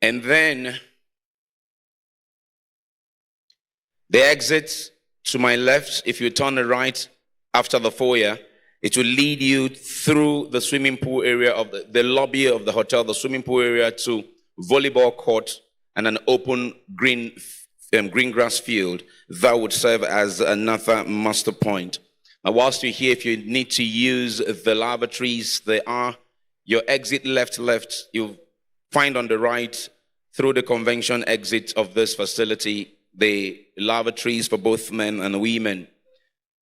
And then the exit to my left, if you turn right after the foyer, it will lead you through the swimming pool area of the lobby of the hotel, the swimming pool area, to volleyball court and an open green grass field that would serve as another master point. Now, whilst you're here, if you need to use the lavatories, they are your exit left. You'll find on the right through the convention exit of this facility the lavatories for both men and women.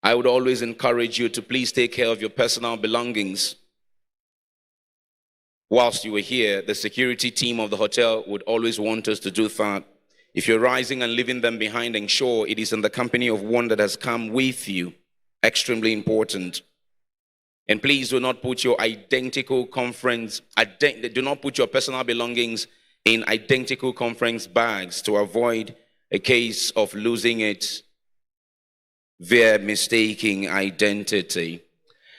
I would always encourage you to please take care of your personal belongings. Whilst you were here, the security team of the hotel would always want us to do that. If you're rising and leaving them behind, ensure it is in the company of one that has come with you. Extremely important. And please do not put your do not put your personal belongings in identical conference bags to avoid a case of losing it via mistaking identity.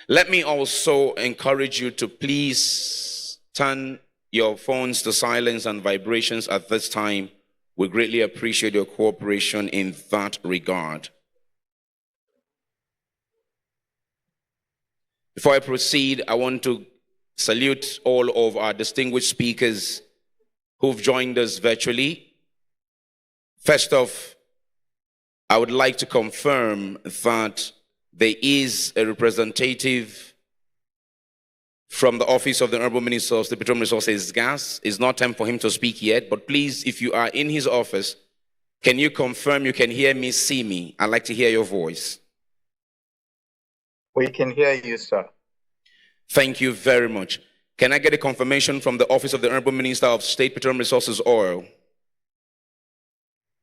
Let me also encourage you to please turn your phones to silence and vibrations at this time. We greatly appreciate your cooperation in that regard. Before I proceed, I want to salute all of our distinguished speakers who've joined us virtually. First off, I would like to confirm that there is a representative from the Office of the Honorable Minister of the Petroleum Resources Gas. It's not time for him to speak yet, but please, if you are in his office, can you confirm you can hear me, see me? I'd like to hear your voice. We can hear you, sir. Thank you very much. Can I get a confirmation from the Office of the Honorable Minister of State Petroleum Resources Oil,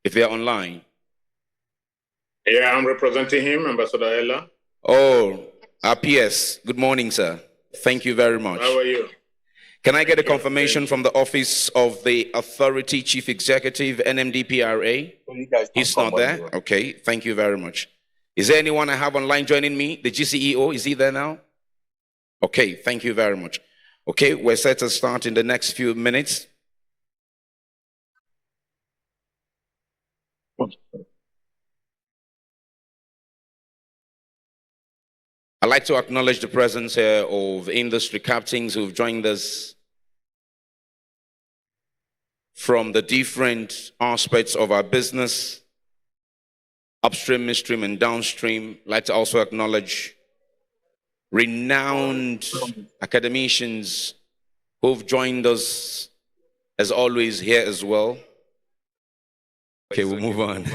if they are online? Yeah, I'm representing him, Ambassador Ella. Oh, PS. Good morning, sir. Thank you very much. How are you? Can I get a confirmation from the Office of the Authority Chief Executive, NMDPRA? He's not there? Okay, thank you very much. Is there anyone I have online joining me? The GCEO, is he there now? Okay, thank you very much. Okay, we're set to start in the next few minutes. I'd like to acknowledge the presence here of industry captains who've joined us from the different aspects of our business, upstream, midstream, and downstream. I'd like to also acknowledge renowned academicians who've joined us, as always, here as well. Okay, we'll move on.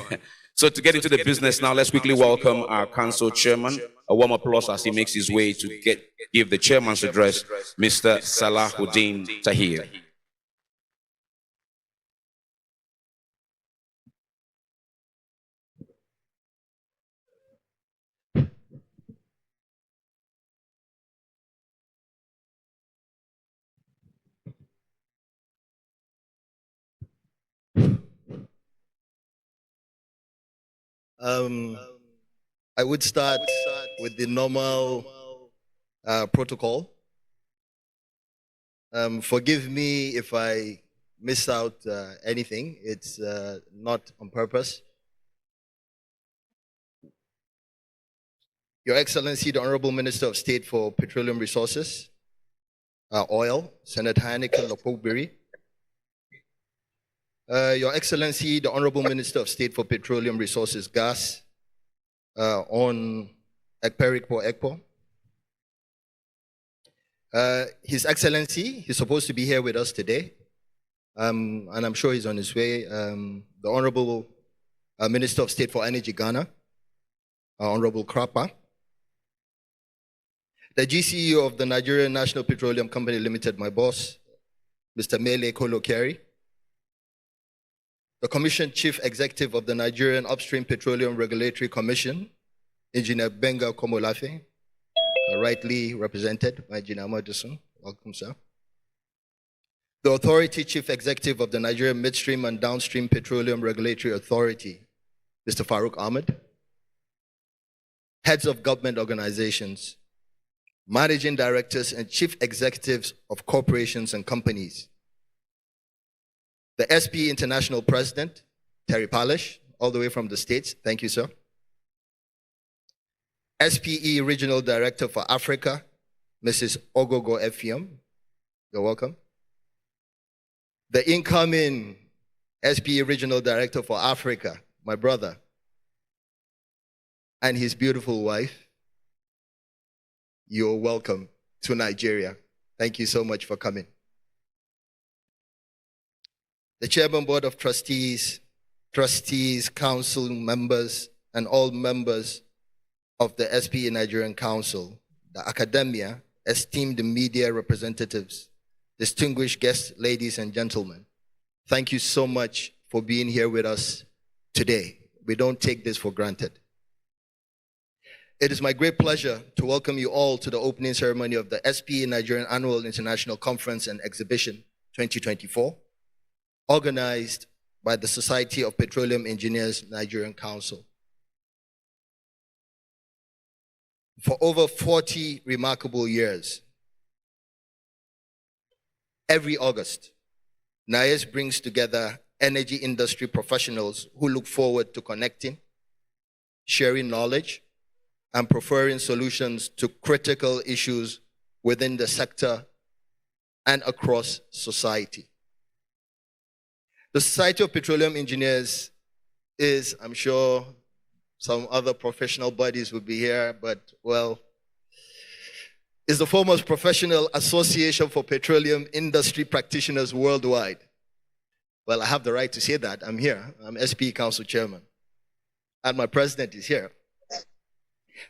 So to get into the business now, let's quickly welcome our council chairman. A warm applause as he makes his way to give the chairman's address, Mr. Salahuddin Tahir. I would start with the normal protocol. Forgive me if I miss out anything. It's not on purpose. Your Excellency, the Honorable Minister of State for Petroleum Resources, Oil, Senator Heineken Lokobiri. Your Excellency, the Honorable Minister of State for Petroleum Resources, Gas, on Ekperikpo Ekpo. His Excellency, he's supposed to be here with us today, and I'm sure he's on his way. The Honorable Minister of State for Energy, Ghana, Honorable Krapa. The GCEO of the Nigerian National Petroleum Company Limited, my boss, Mr. Mele Kolokeri. The Commission Chief Executive of the Nigerian Upstream Petroleum Regulatory Commission, Engineer Benga Komolafe, rightly represented by Engineer Madison. Welcome, sir. The Authority Chief Executive of the Nigerian Midstream and Downstream Petroleum Regulatory Authority, Mr. Farouk Ahmed. Heads of government organizations, managing directors and chief executives of corporations and companies, the SPE International President, Terry Palish, all the way from the States. Thank you, sir. SPE Regional Director for Africa, Mrs. Ogogo Effiam. You're welcome. The incoming SPE Regional Director for Africa, my brother, and his beautiful wife. You're welcome to Nigeria. Thank you so much for coming. The Chairman Board of Trustees, council members, and all members of the SPE Nigerian Council, the academia, esteemed media representatives, distinguished guests, ladies and gentlemen, thank you so much for being here with us today. We don't take this for granted. It is my great pleasure to welcome you all to the opening ceremony of the SPE Nigerian Annual International Conference and Exhibition 2024, organized by the Society of Petroleum Engineers Nigerian Council. For over 40 remarkable years, every August, NAICE brings together energy industry professionals who look forward to connecting, sharing knowledge, and preferring solutions to critical issues within the sector and across society. The Society of Petroleum Engineers is, I'm sure some other professional bodies would be here, but well, is the foremost professional association for petroleum industry practitioners worldwide. Well, I have the right to say that. I'm here. I'm SPE Council Chairman. And my president is here.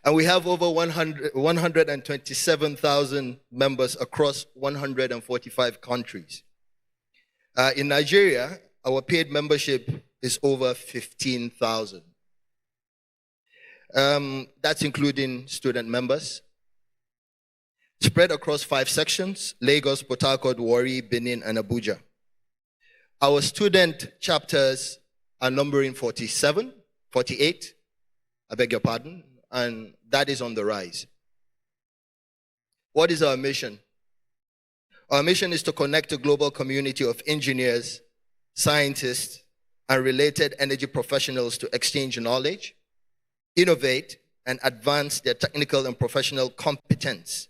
And we have over 127,000 members across 145 countries. In Nigeria, our paid membership is over 15,000. That's including student members. Spread across 5 sections: Lagos, Port Harcourt, Warri, Benin, and Abuja. Our student chapters are numbering 48, I beg your pardon, and that is on the rise. What is our mission? Our mission is to connect a global community of engineers, scientists, and related energy professionals to exchange knowledge, innovate, and advance their technical and professional competence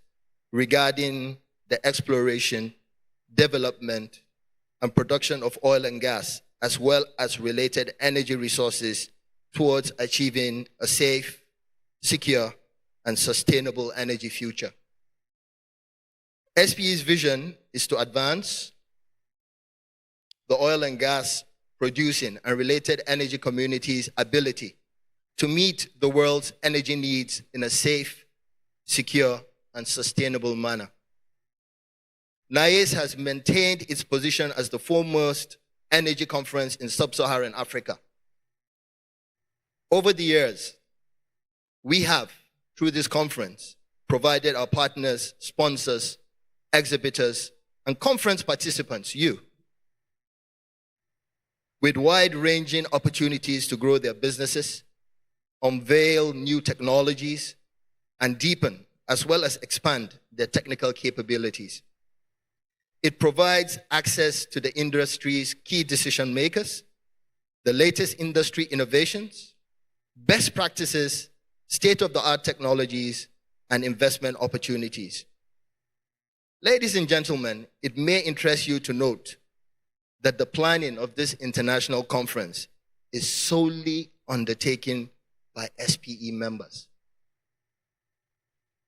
regarding the exploration, development, and production of oil and gas, as well as related energy resources towards achieving a safe, secure, and sustainable energy future. SPE's vision is to advance the oil and gas producing and related energy communities' ability to meet the world's energy needs in a safe, secure, and sustainable manner. NAICE has maintained its position as the foremost energy conference in sub-Saharan Africa. Over the years, we have, through this conference, provided our partners, sponsors, exhibitors, and conference participants, you, with wide-ranging opportunities to grow their businesses, unveil new technologies, and deepen, as well as expand their technical capabilities. It provides access to the industry's key decision makers, the latest industry innovations, best practices, state-of-the-art technologies, and investment opportunities. Ladies and gentlemen, it may interest you to note that the planning of this international conference is solely undertaken by SPE members.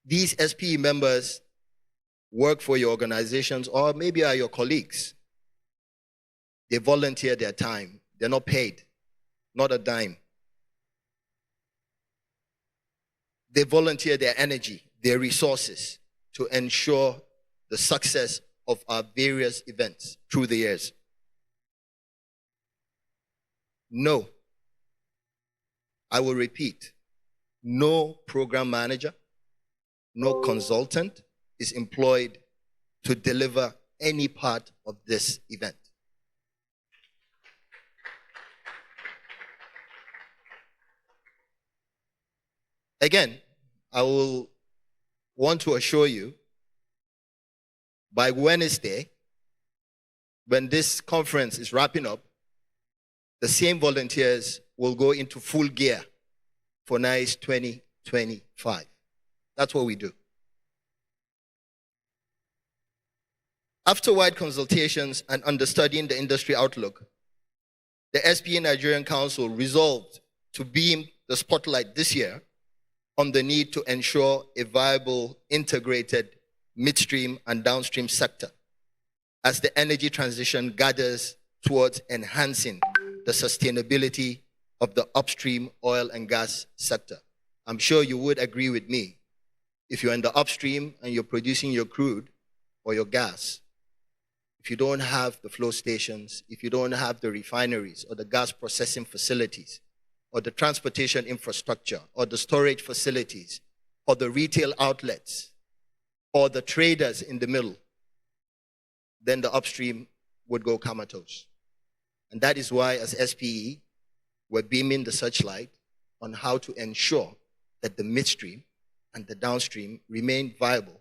These SPE members work for your organizations or maybe are your colleagues. They volunteer their time. They're not paid, not a dime. They volunteer their energy, their resources to ensure the success of our various events through the years. No, I will repeat, no program manager, no consultant is employed to deliver any part of this event. Again, I will want to assure you, by Wednesday, when this conference is wrapping up, the same volunteers will go into full gear for NAICE 2025. That's what we do. After wide consultations and understudying the industry outlook, the SPA Nigerian Council resolved to beam the spotlight this year on the need to ensure a viable, integrated midstream and downstream sector as the energy transition gathers towards enhancing the sustainability of the upstream oil and gas sector. I'm sure you would agree with me. If you're in the upstream and you're producing your crude or your gas, if you don't have the flow stations, if you don't have the refineries or the gas processing facilities, or the transportation infrastructure, or the storage facilities, or the retail outlets, or the traders in the middle, then the upstream would go comatose. And that is why, as SPE, we're beaming the searchlight on how to ensure that the midstream and the downstream remain viable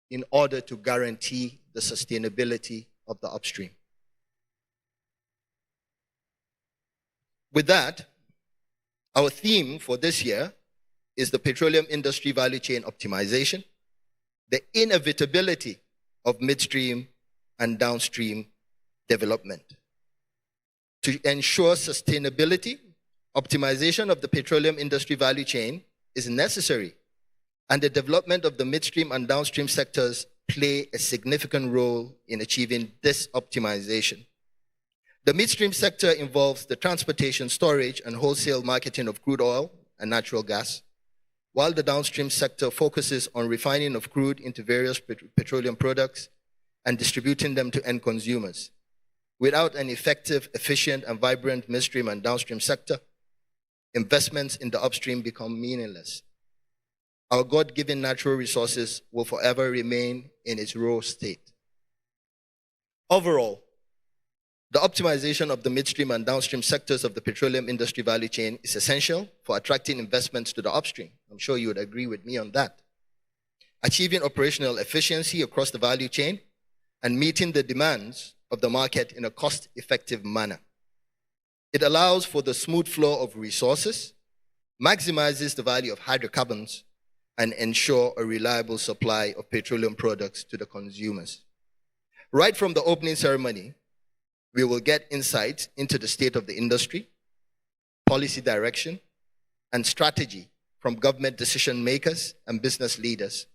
in order to guarantee the sustainability of the upstream. With that, our theme for this year is the petroleum industry value chain optimization, the inevitability of midstream and downstream development. To ensure sustainability, optimization of the petroleum industry value chain is necessary, and the development of the midstream and downstream sectors play a significant role in achieving this optimization. The midstream sector involves the transportation, storage, and wholesale marketing of crude oil and natural gas, while the downstream sector focuses on refining of crude into various petroleum products and distributing them to end consumers. Without an effective, efficient, and vibrant midstream and downstream sector, investments in the upstream become meaningless. Our God-given natural resources will forever remain in its raw state. Overall, the optimization of the midstream and downstream sectors of the petroleum industry value chain is essential for attracting investments to the upstream. I'm sure you would agree with me on that. Achieving operational efficiency across the value chain and meeting the demands of the market in a cost-effective manner. It allows for the smooth flow of resources, maximizes the value of hydrocarbons, and ensure a reliable supply of petroleum products to the consumers. Right from the opening ceremony, we will get insight into the state of the industry, policy direction, and strategy from government decision makers and business leaders.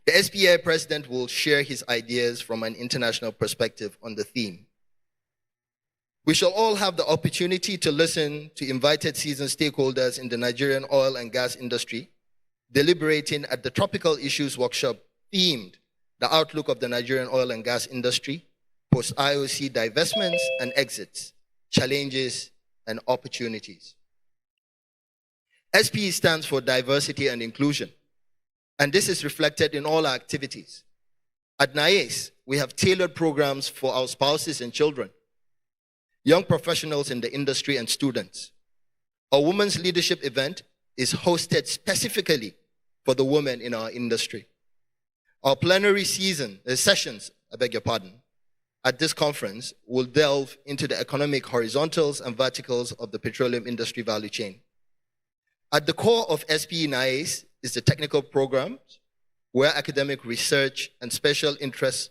The SPA president will share his ideas from an international perspective on the theme. We shall all have the opportunity to listen to invited seasoned stakeholders in the Nigerian oil and gas industry deliberating at the Tropical Issues Workshop themed The Outlook of the Nigerian Oil and Gas Industry, Post-IOC Divestments and Exits, Challenges and Opportunities. SPE stands for Diversity and Inclusion, and this is reflected in all our activities. At NAICE, we have tailored programs for our spouses and children, young professionals in the industry, and students. Our Women's Leadership event is hosted specifically for the women in our industry. Our plenary sessions, at this conference will delve into the economic horizontals and verticals of the petroleum industry value chain. At the core of SPE NAICE is the technical programs, where academic research and special interest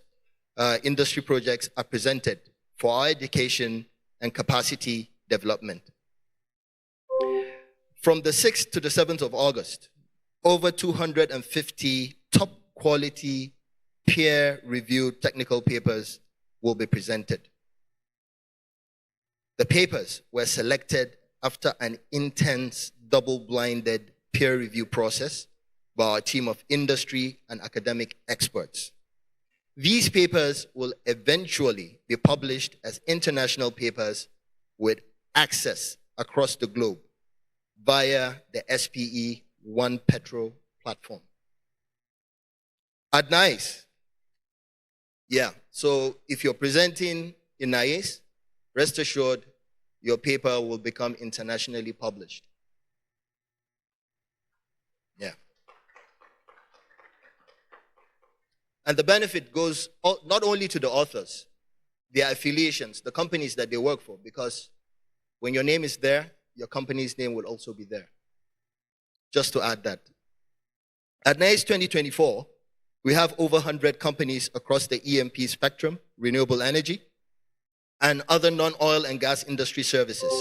industry projects are presented for our education and capacity development. From the 6th to the 7th of August, over 250 top quality peer-reviewed technical papers will be presented. The papers were selected after an intense double-blinded peer review process by our team of industry and academic experts. These papers will eventually be published as international papers with access across the globe via the SPE One Petro platform. At NAICE, so if you're presenting in NAICE, rest assured your paper will become internationally published. And the benefit goes not only to the authors, their affiliations, the companies that they work for, because when your name is there, your company's name will also be there. Just to add that. At NAICE 2024, we have over 100 companies across the EMP spectrum, renewable energy, and other non-oil and gas industry services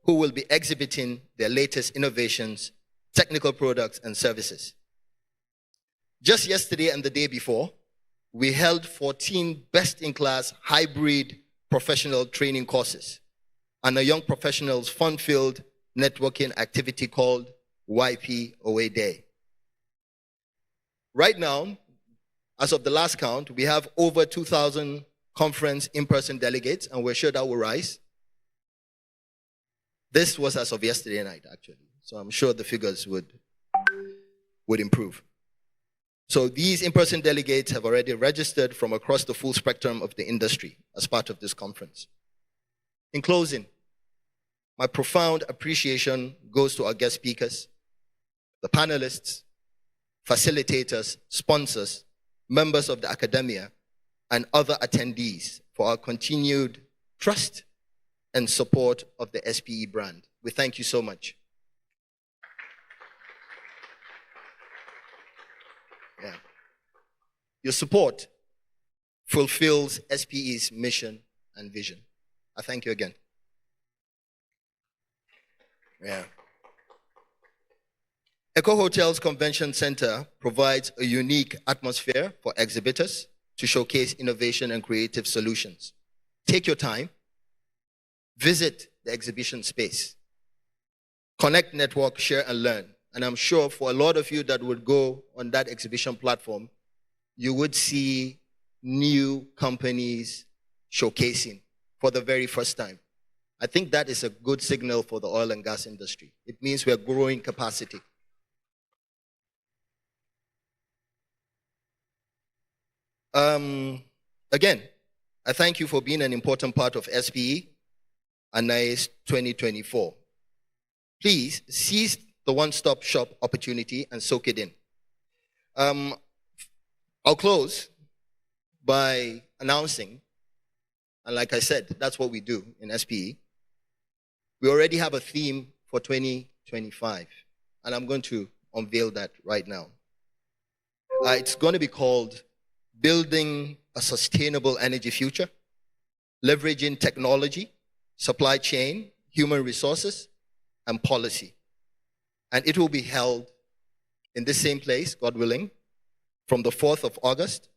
who will be exhibiting their latest innovations, technical products, and services. Just yesterday and the day before, we held 14 best-in-class hybrid professional training courses and a young professionals fun-filled networking activity called YP Away Day. Right now, as of the last count, we have over 2,000 conference in-person delegates, and we're sure that will rise. This was as of yesterday night, actually, so I'm sure the figures would improve. So these in-person delegates have already registered from across the full spectrum of the industry as part of this conference. In closing, my profound appreciation goes to our guest speakers, the panelists, facilitators, sponsors, members of the academia, and other attendees for our continued trust and support of the SPE brand. We thank you so much. Yeah. Your support fulfills SPE's mission and vision. I thank you again. Yeah. Eco Hotels Convention Center provides a unique atmosphere for exhibitors to showcase innovation and creative solutions. Take your time, visit the exhibition space, connect, network, share, and learn. And I'm sure for a lot of you that would go on that exhibition platform, you would see new companies showcasing for the very first time. I think that is a good signal for the oil and gas industry. It means we're growing capacity. Again, I thank you for being an important part of SPE and NAICE 2024. Please seize the one-stop shop opportunity and soak it in. I'll close by announcing, and like I said, that's what we do in SPE. We already have a theme for 2025, and I'm going to unveil that right now. It's going to be called Building a Sustainable Energy Future, Leveraging Technology, Supply Chain, Human Resources, and Policy. And it will be held in the same place, God willing, from the 4th of August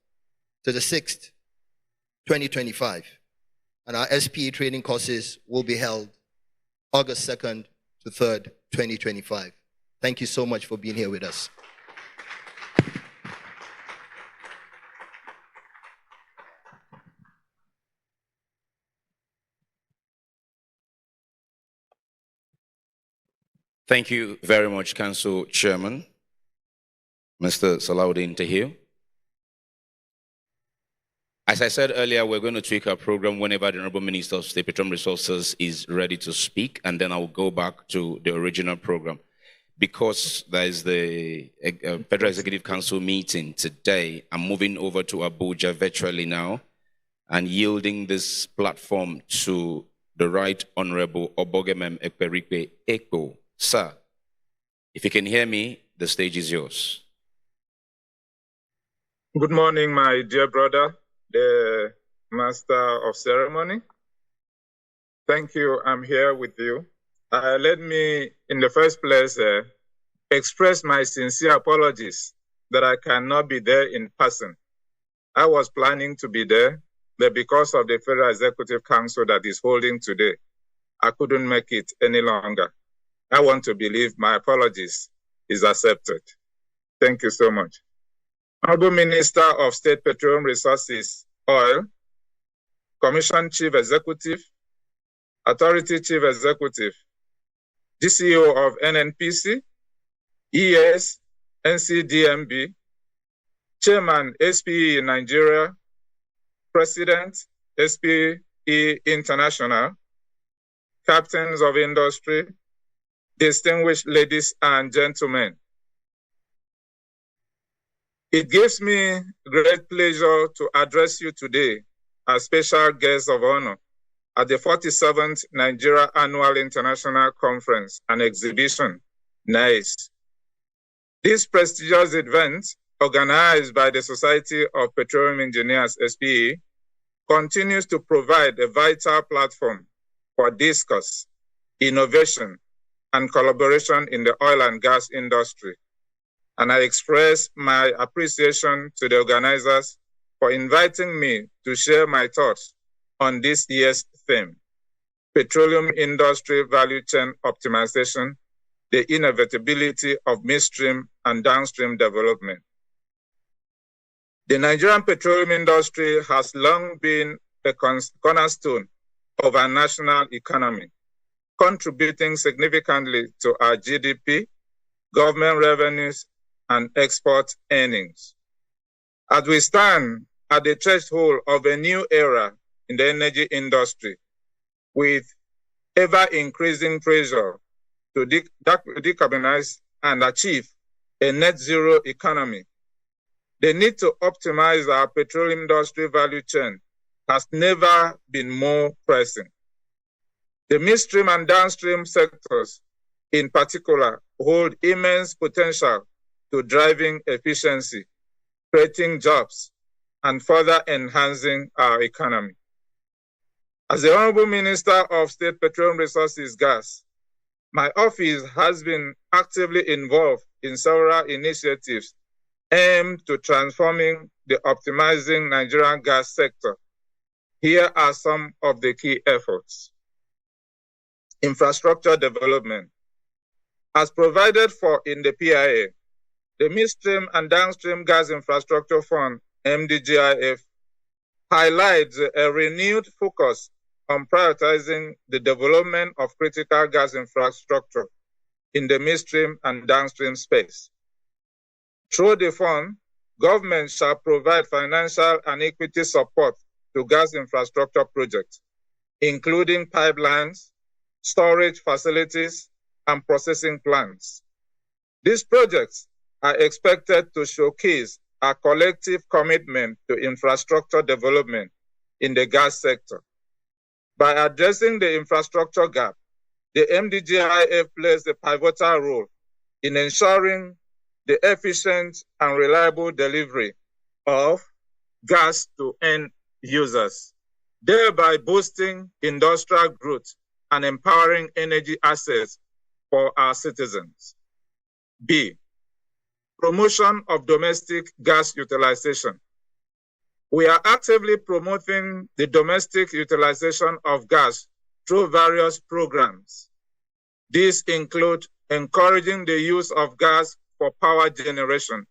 to the 6th, 2025. And our SPE training courses will be held August 2nd to 3rd, 2025. Thank you so much for being here with us. Thank you very much, Council Chairman, Mr. Salahuddin Tahir. As I said earlier, we're going to tweak our program whenever the Honorable Minister of State Petroleum Resources is ready to speak, and then I'll go back to the original program. Because there is the Federal Executive Council meeting today, I'm moving over to Abuja virtually now and yielding this platform to the Right Honorable Obogemem Ekperikpe Ekpo. Sir, if you can hear me, the stage is yours. Good morning, my dear brother, the Master of Ceremony. Thank you, I'm here with you. Let me, in the first place, express my sincere apologies that I cannot be there in person. I was planning to be there, but because of the Federal Executive Council that is holding today, I couldn't make it any longer. I want to believe my apologies is accepted. Thank you so much. Honorable Minister of State Petroleum Resources, Oil, Commission Chief Executive, Authority Chief Executive, GCO of NNPC, ES, NCDMB, Chairman, SPE Nigeria, President, SPE International, Captains of Industry, distinguished ladies and gentlemen. It gives me great pleasure to address you today as special guest of honor at the 47th Nigeria Annual International Conference and Exhibition, NAICE. This prestigious event, organized by the Society of Petroleum Engineers, SPE, continues to provide a vital platform for discourse, innovation, and collaboration in the oil and gas industry. And I express my appreciation to the organizers for inviting me to share my thoughts on this year's theme, Petroleum Industry Value Chain Optimization, the Inevitability of Midstream and Downstream Development. The Nigerian petroleum industry has long been a cornerstone of our national economy, contributing significantly to our GDP, government revenues, and export earnings. As we stand at the threshold of a new era in the energy industry, with ever-increasing pressure to decarbonize and achieve a net zero economy, the need to optimize our petroleum industry value chain has never been more pressing. The midstream and downstream sectors, in particular, hold immense potential to driving efficiency, creating jobs, and further enhancing our economy. As the Honorable Minister of State Petroleum Resources Gas, my office has been actively involved in several initiatives aimed to transforming the optimizing Nigerian gas sector. Here are some of the key efforts. Infrastructure development. As provided for in the PIA, the Midstream and Downstream Gas Infrastructure Fund, MDGIF, highlights a renewed focus on prioritizing the development of critical gas infrastructure in the midstream and downstream space. Through the fund, government shall provide financial and equity support to gas infrastructure projects, including pipelines, storage facilities, and processing plants. These projects are expected to showcase our collective commitment to infrastructure development in the gas sector. By addressing the infrastructure gap, the MDGIF plays a pivotal role in ensuring the efficient and reliable delivery of gas to end users, thereby boosting industrial growth and empowering energy access for our citizens. B, promotion of domestic gas utilization. We are actively promoting the domestic utilization of gas through various programs. These include encouraging the use of gas for power generation,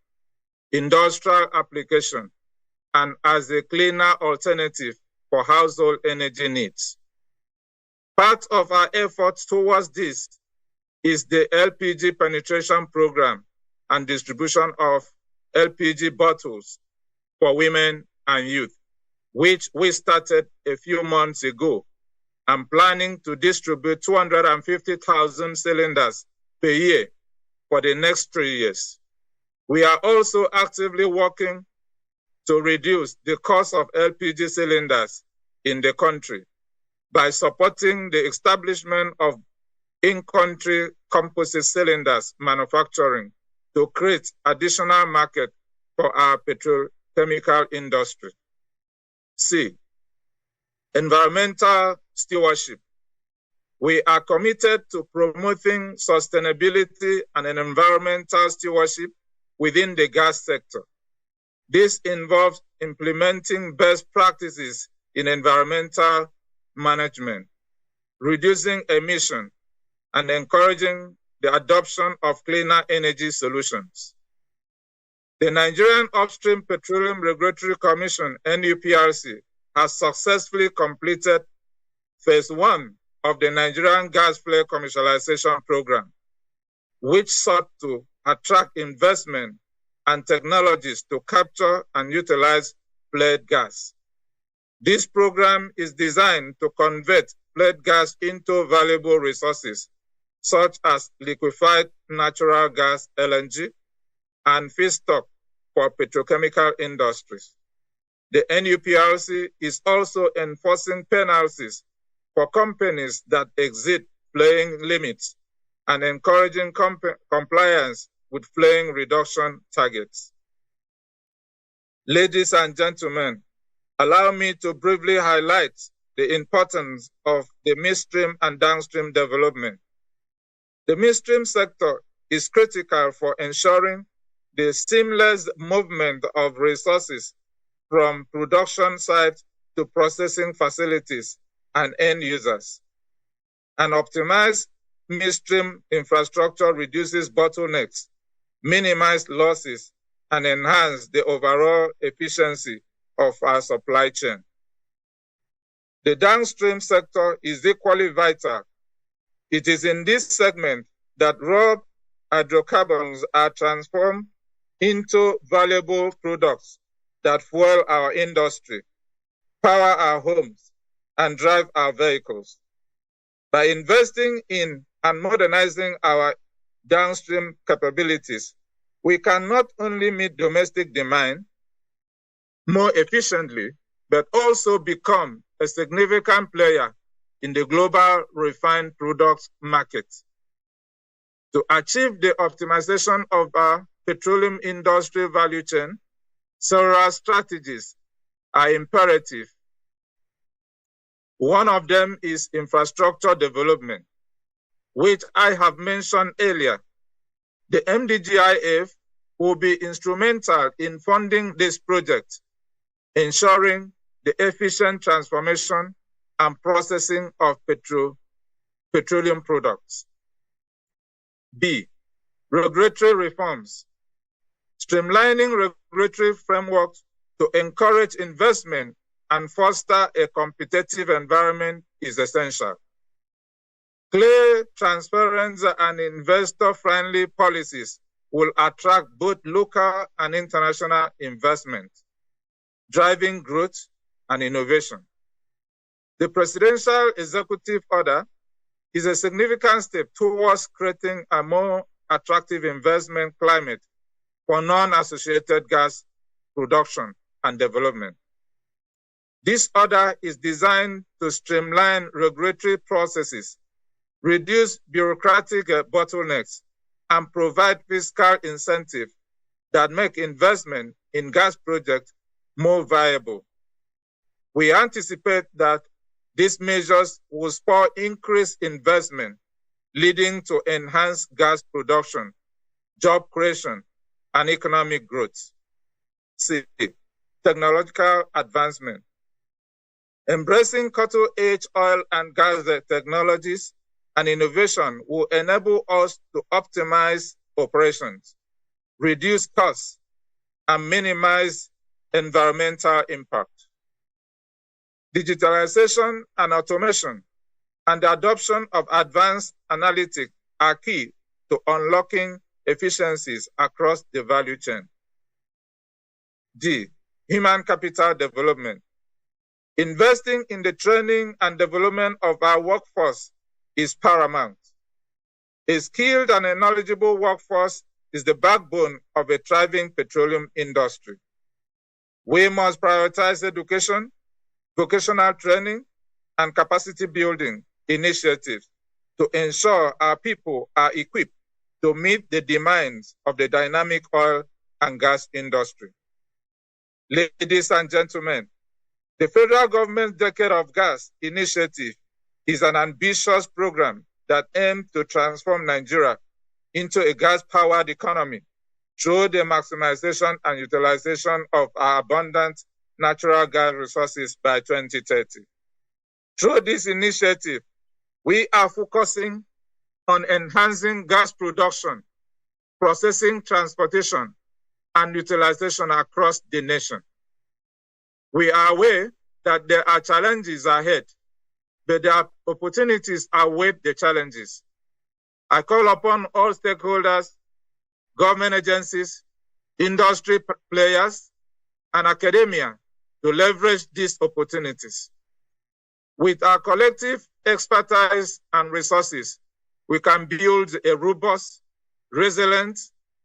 industrial application, and as a cleaner alternative for household energy needs. Part of our efforts towards this is the LPG penetration program and distribution of LPG bottles for women and youth, which we started a few months ago and planning to distribute 250,000 cylinders per year for the next 3 years. We are also actively working to reduce the cost of LPG cylinders in the country by supporting the establishment of in-country composite cylinders manufacturing to create additional market for our petrochemical industry. C, environmental stewardship. We are committed to promoting sustainability and an environmental stewardship within the gas sector. This involves implementing best practices in environmental management, reducing emission, and encouraging the adoption of cleaner energy solutions. The Nigerian Upstream Petroleum Regulatory Commission, NUPRC, has successfully completed phase 1 of the Nigerian Gas Flare Commercialization Program, which sought to attract investment and technologies to capture and utilize flared gas. This program is designed to convert flared gas into valuable resources, such as liquefied natural gas, LNG, and feedstock for petrochemical industries. The NUPRC is also enforcing penalties for companies that exceed flaying limits and encouraging compliance with flaying reduction targets. Ladies and gentlemen, allow me to briefly highlight the importance of the midstream and downstream development. The midstream sector is critical for ensuring the seamless movement of resources from production sites to processing facilities and end users. An optimized midstream infrastructure reduces bottlenecks, minimizes losses, and enhances the overall efficiency of our supply chain. The downstream sector is equally vital. It is in this segment that raw hydrocarbons are transformed into valuable products that fuel our industry, power our homes, and drive our vehicles. By investing in and modernizing our downstream capabilities, we can not only meet domestic demand more efficiently, but also become a significant player in the global refined products market. To achieve the optimization of our petroleum industry value chain, several strategies are imperative. One of them is infrastructure development, which I have mentioned earlier. The MDGIF will be instrumental in funding this project, ensuring the efficient transformation and processing of petroleum products. B, regulatory reforms. Streamlining regulatory frameworks to encourage investment and foster a competitive environment is essential. Clear, transparent, and investor-friendly policies will attract both local and international investment, driving growth and innovation. The Presidential Executive Order is a significant step towards creating a more attractive investment climate for non-associated gas production and development. This order is designed to streamline regulatory processes, reduce bureaucratic bottlenecks, and provide fiscal incentives that make investment in gas projects more viable. We anticipate that these measures will spur increased investment, leading to enhanced gas production, job creation, and economic growth. C, technological advancement. Embracing cutting-edge oil and gas technologies and innovation will enable us to optimize operations, reduce costs, and minimize environmental impact. Digitalization and automation and the adoption of advanced analytics are key to unlocking efficiencies across the value chain. D, human capital development. Investing in the training and development of our workforce is paramount. A skilled and a knowledgeable workforce is the backbone of a thriving petroleum industry. We must prioritize education, vocational training, and capacity building initiatives to ensure our people are equipped to meet the demands of the dynamic oil and gas industry. Ladies and gentlemen, the federal government's Decade of Gas initiative is an ambitious program that aims to transform Nigeria into a gas-powered economy through the maximization and utilization of our abundant natural gas resources by 2030. Through this initiative, we are focusing on enhancing gas production, processing, transportation, and utilization across the nation. We are aware that there are challenges ahead, but there are opportunities await the challenges. I call upon all stakeholders, government agencies, industry players, and academia to leverage these opportunities. With our collective expertise and resources, we can build a robust, resilient,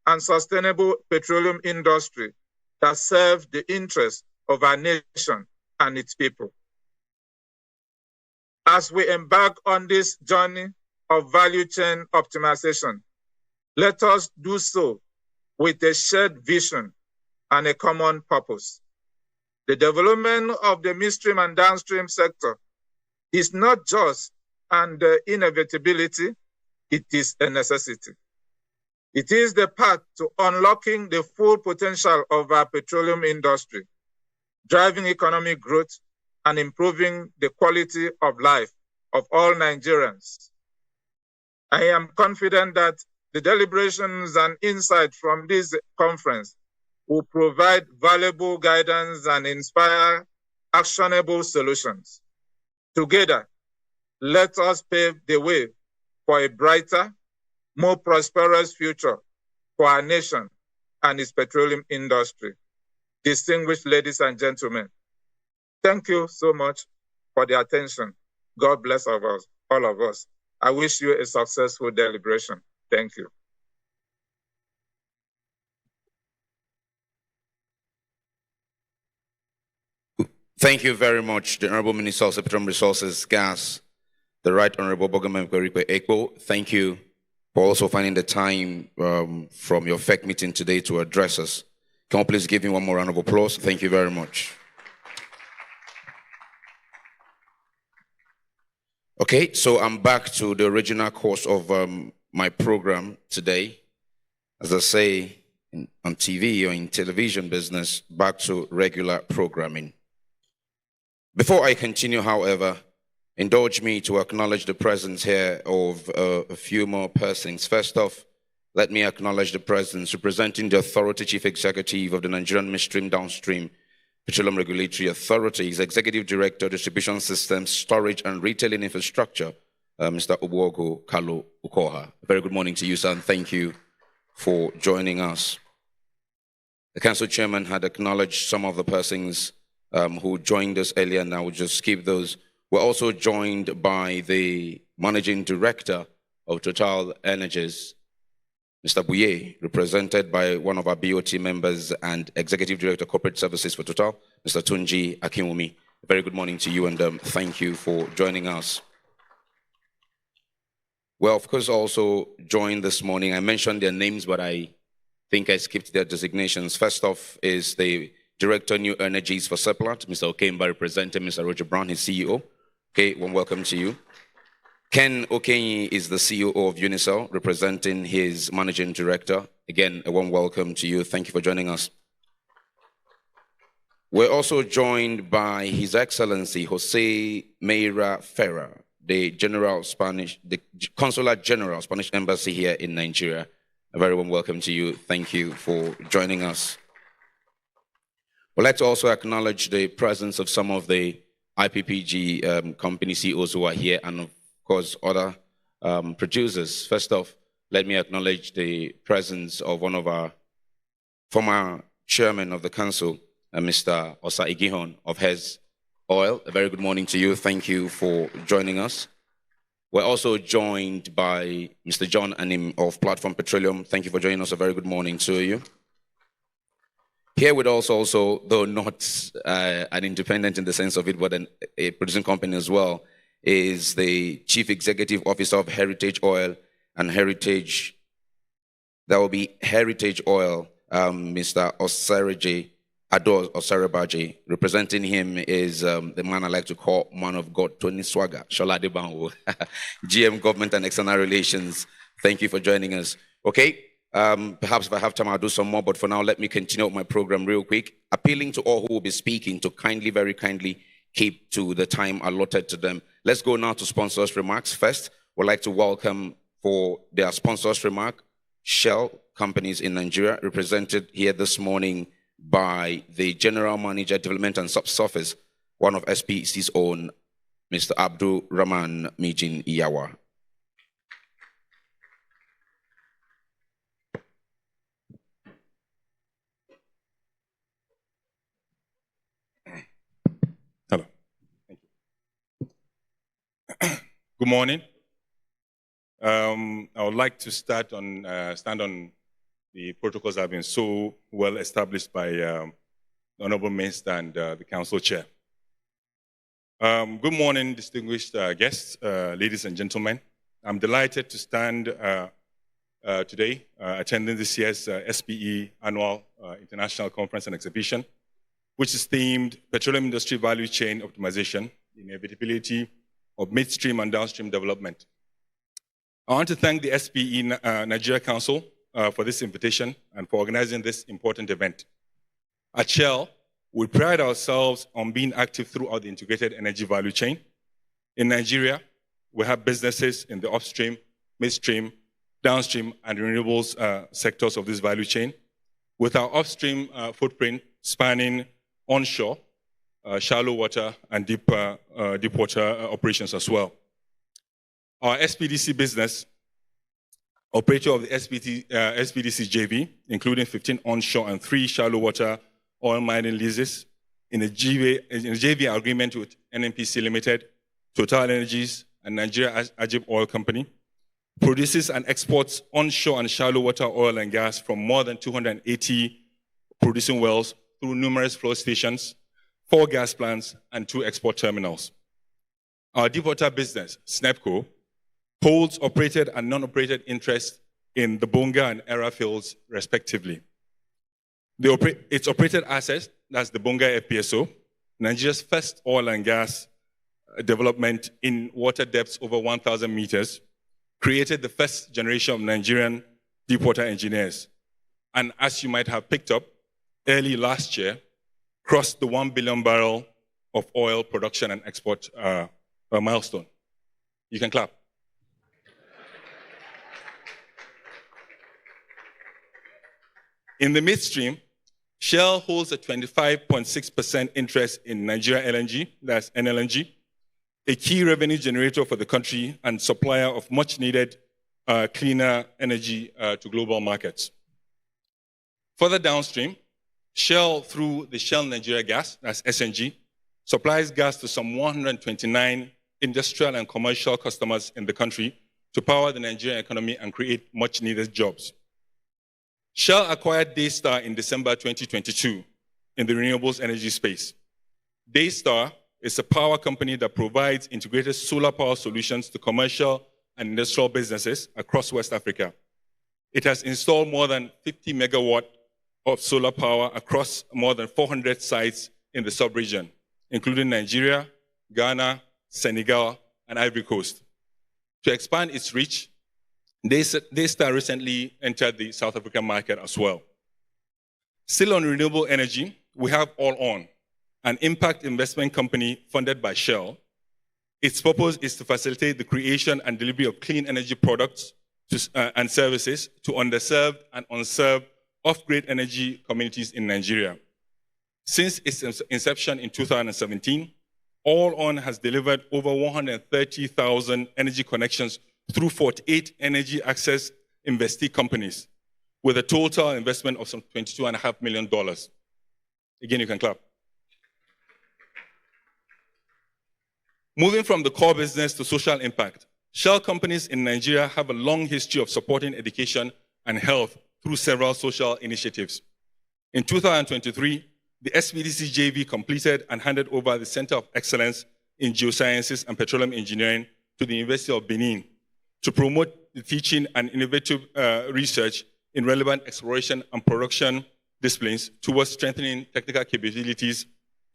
and sustainable petroleum industry that serve the interests of our nation and its people. As we embark on this journey of value chain optimization, let us do so with a shared vision and a common purpose. The development of the midstream and downstream sector is not just an inevitability, it is a necessity. It is the path to unlocking the full potential of our petroleum industry, driving economic growth and improving the quality of life of all Nigerians. I am confident that the deliberations and insight from this conference will provide valuable guidance and inspire actionable solutions. Together, let us pave the way for a brighter, more prosperous future for our nation and its petroleum industry. Distinguished ladies and gentlemen, thank you so much for the attention. God bless all of us. I wish you a successful deliberation. Thank you. Thank you very much, the Honorable Minister of Petroleum Resources, Gas, the Right Honorable Bogaman Kwerikwe Ekpo. Thank you for also finding the time from your FEC meeting today to address us. Can we please give him one more round of applause? Thank you very much. Okay, so I'm back to the original course of my program today. As I say, on TV or in television business, back to regular programming. Before I continue, however, indulge me to acknowledge the presence here of a few more persons. First off, let me acknowledge the presence representing the Authority Chief Executive of the Nigerian Midstream Downstream Petroleum Regulatory Authority, his Executive Director, Distribution Systems, Storage and Retailing Infrastructure, Mr. Ubuogo Kalu Ukoha. Very good morning to you, sir, and thank you for joining us. The Council Chairman had acknowledged some of the persons who joined us earlier, and I will just skip those. We're also joined by the Managing Director of Total Energies, Mr. Bouye, represented by one of our BOT members and Executive Director Corporate Services for Total, Mr. Tunji Akinwumi. Very good morning to you, and thank you for joining us. Well, of course, also joined this morning, I mentioned their names, but I think I skipped their designations. First off is the Director New Energies for Seplat, Mr. Okemba, representing Mr. Roger Brown, his CEO. Okay, one welcome to you. Ken Okenyi is the CEO of Unicel, representing his Managing Director. Again, a warm welcome to you. Thank you for joining us. We're also joined by His Excellency Jose Meira Ferrer, the Consular General, Spanish Embassy here in Nigeria. A very warm welcome to you. Thank you for joining us. We'd like to also acknowledge the presence of some of the IPPG company CEOs who are here, and of course other producers. First off, let me acknowledge the presence of one of our former chairman of the council, Mr. Osa Igihon of Hez Oil. A very good morning to you. Thank you for joining us. We're also joined by Mr. John Anim of Platform Petroleum. Thank you for joining us. A very good morning to you. Here with us also, though not an independent in the sense of it, but a producing company as well, is the Chief Executive Officer of Heritage Oil and Heritage, that will be Heritage Oil, Mr. Osareje Ador Osarebaji. Representing him is the man I like to call Man of God, Tony Swaga, Shola Debanwo, GM Government and External Relations. Thank you for joining us. Okay. Perhaps if I have time, I'll do some more, but for now, let me continue with my program real quick. Appealing to all who will be speaking to kindly, very kindly, keep to the time allotted to them. Let's go now to sponsors' remarks. First, we'd like to welcome for their sponsors' remark, Shell companies in Nigeria, represented here this morning by the General Manager, Development and Subsurface, one of SPC's own, Mr. Abdul Rahman Mijin Iyawa. Hello. Thank you. Good morning. I would like to stand on the protocols have been so well established by the Honorable Minister and the Council Chair. Good morning, distinguished guests, ladies and gentlemen. I'm delighted to stand today attending this year's SPE Annual International Conference and Exhibition, which is themed Petroleum Industry Value Chain Optimization, Inevitability of Midstream and Downstream Development. I want to thank the SPE Nigeria Council for this invitation and for organizing this important event. At Shell, we pride ourselves on being active throughout the integrated energy value chain. In Nigeria, we have businesses in the upstream, midstream, downstream, and renewables sectors of this value chain, with our upstream footprint spanning onshore, shallow water, and deep water operations as well. Our SPDC business, operator of the SPDC JV, including 15 onshore and 3 shallow water oil mining leases in a JV agreement with NNPC Limited, Total Energies, and Nigeria Ajib Oil Company, produces and exports onshore and shallow water oil and gas from more than 280 producing wells through numerous flow stations, 4 gas plants, and 2 export terminals. Our deepwater business, SNEPCO, holds operated and non-operated interests in the Bonga and Era fields, respectively. Its operated assets, that's the Bonga FPSO, Nigeria's first oil and gas development in water depths over 1,000 meters, created the first generation of Nigerian deepwater engineers. And as you might have picked up, early last year, crossed the 1 billion barrel of oil production and export milestone. You can clap. In the midstream, Shell holds a 25.6% interest in Nigeria LNG, that's NLNG, a key revenue generator for the country and supplier of much-needed cleaner energy to global markets. Further downstream, Shell, through the Shell Nigeria Gas, that's SNG, supplies gas to some 129 industrial and commercial customers in the country to power the Nigerian economy and create much-needed jobs. Shell acquired Daystar in December 2022 in the renewables energy space. Daystar is a power company that provides integrated solar power solutions to commercial and industrial businesses across West Africa. It has installed more than 50 megawatt of solar power across more than 400 sites in the sub-region, including Nigeria, Ghana, Senegal, and Ivory Coast. To expand its reach, Daystar recently entered the South African market as well. Still on renewable energy, we have All On, an impact investment company funded by Shell. Its purpose is to facilitate the creation and delivery of clean energy products and services to underserved and unserved off-grid energy communities in Nigeria. Since its inception in 2017, All On has delivered over 130,000 energy connections through 48 energy access investee companies with a total investment of some $22.5 million. Again, you can clap. Moving from the core business to social impact, Shell companies in Nigeria have a long history of supporting education and health through several social initiatives. In 2023, the SPDC JV completed and handed over the Center of Excellence in Geosciences and Petroleum Engineering to the University of Benin to promote the teaching and innovative research in relevant exploration and production disciplines towards strengthening technical capabilities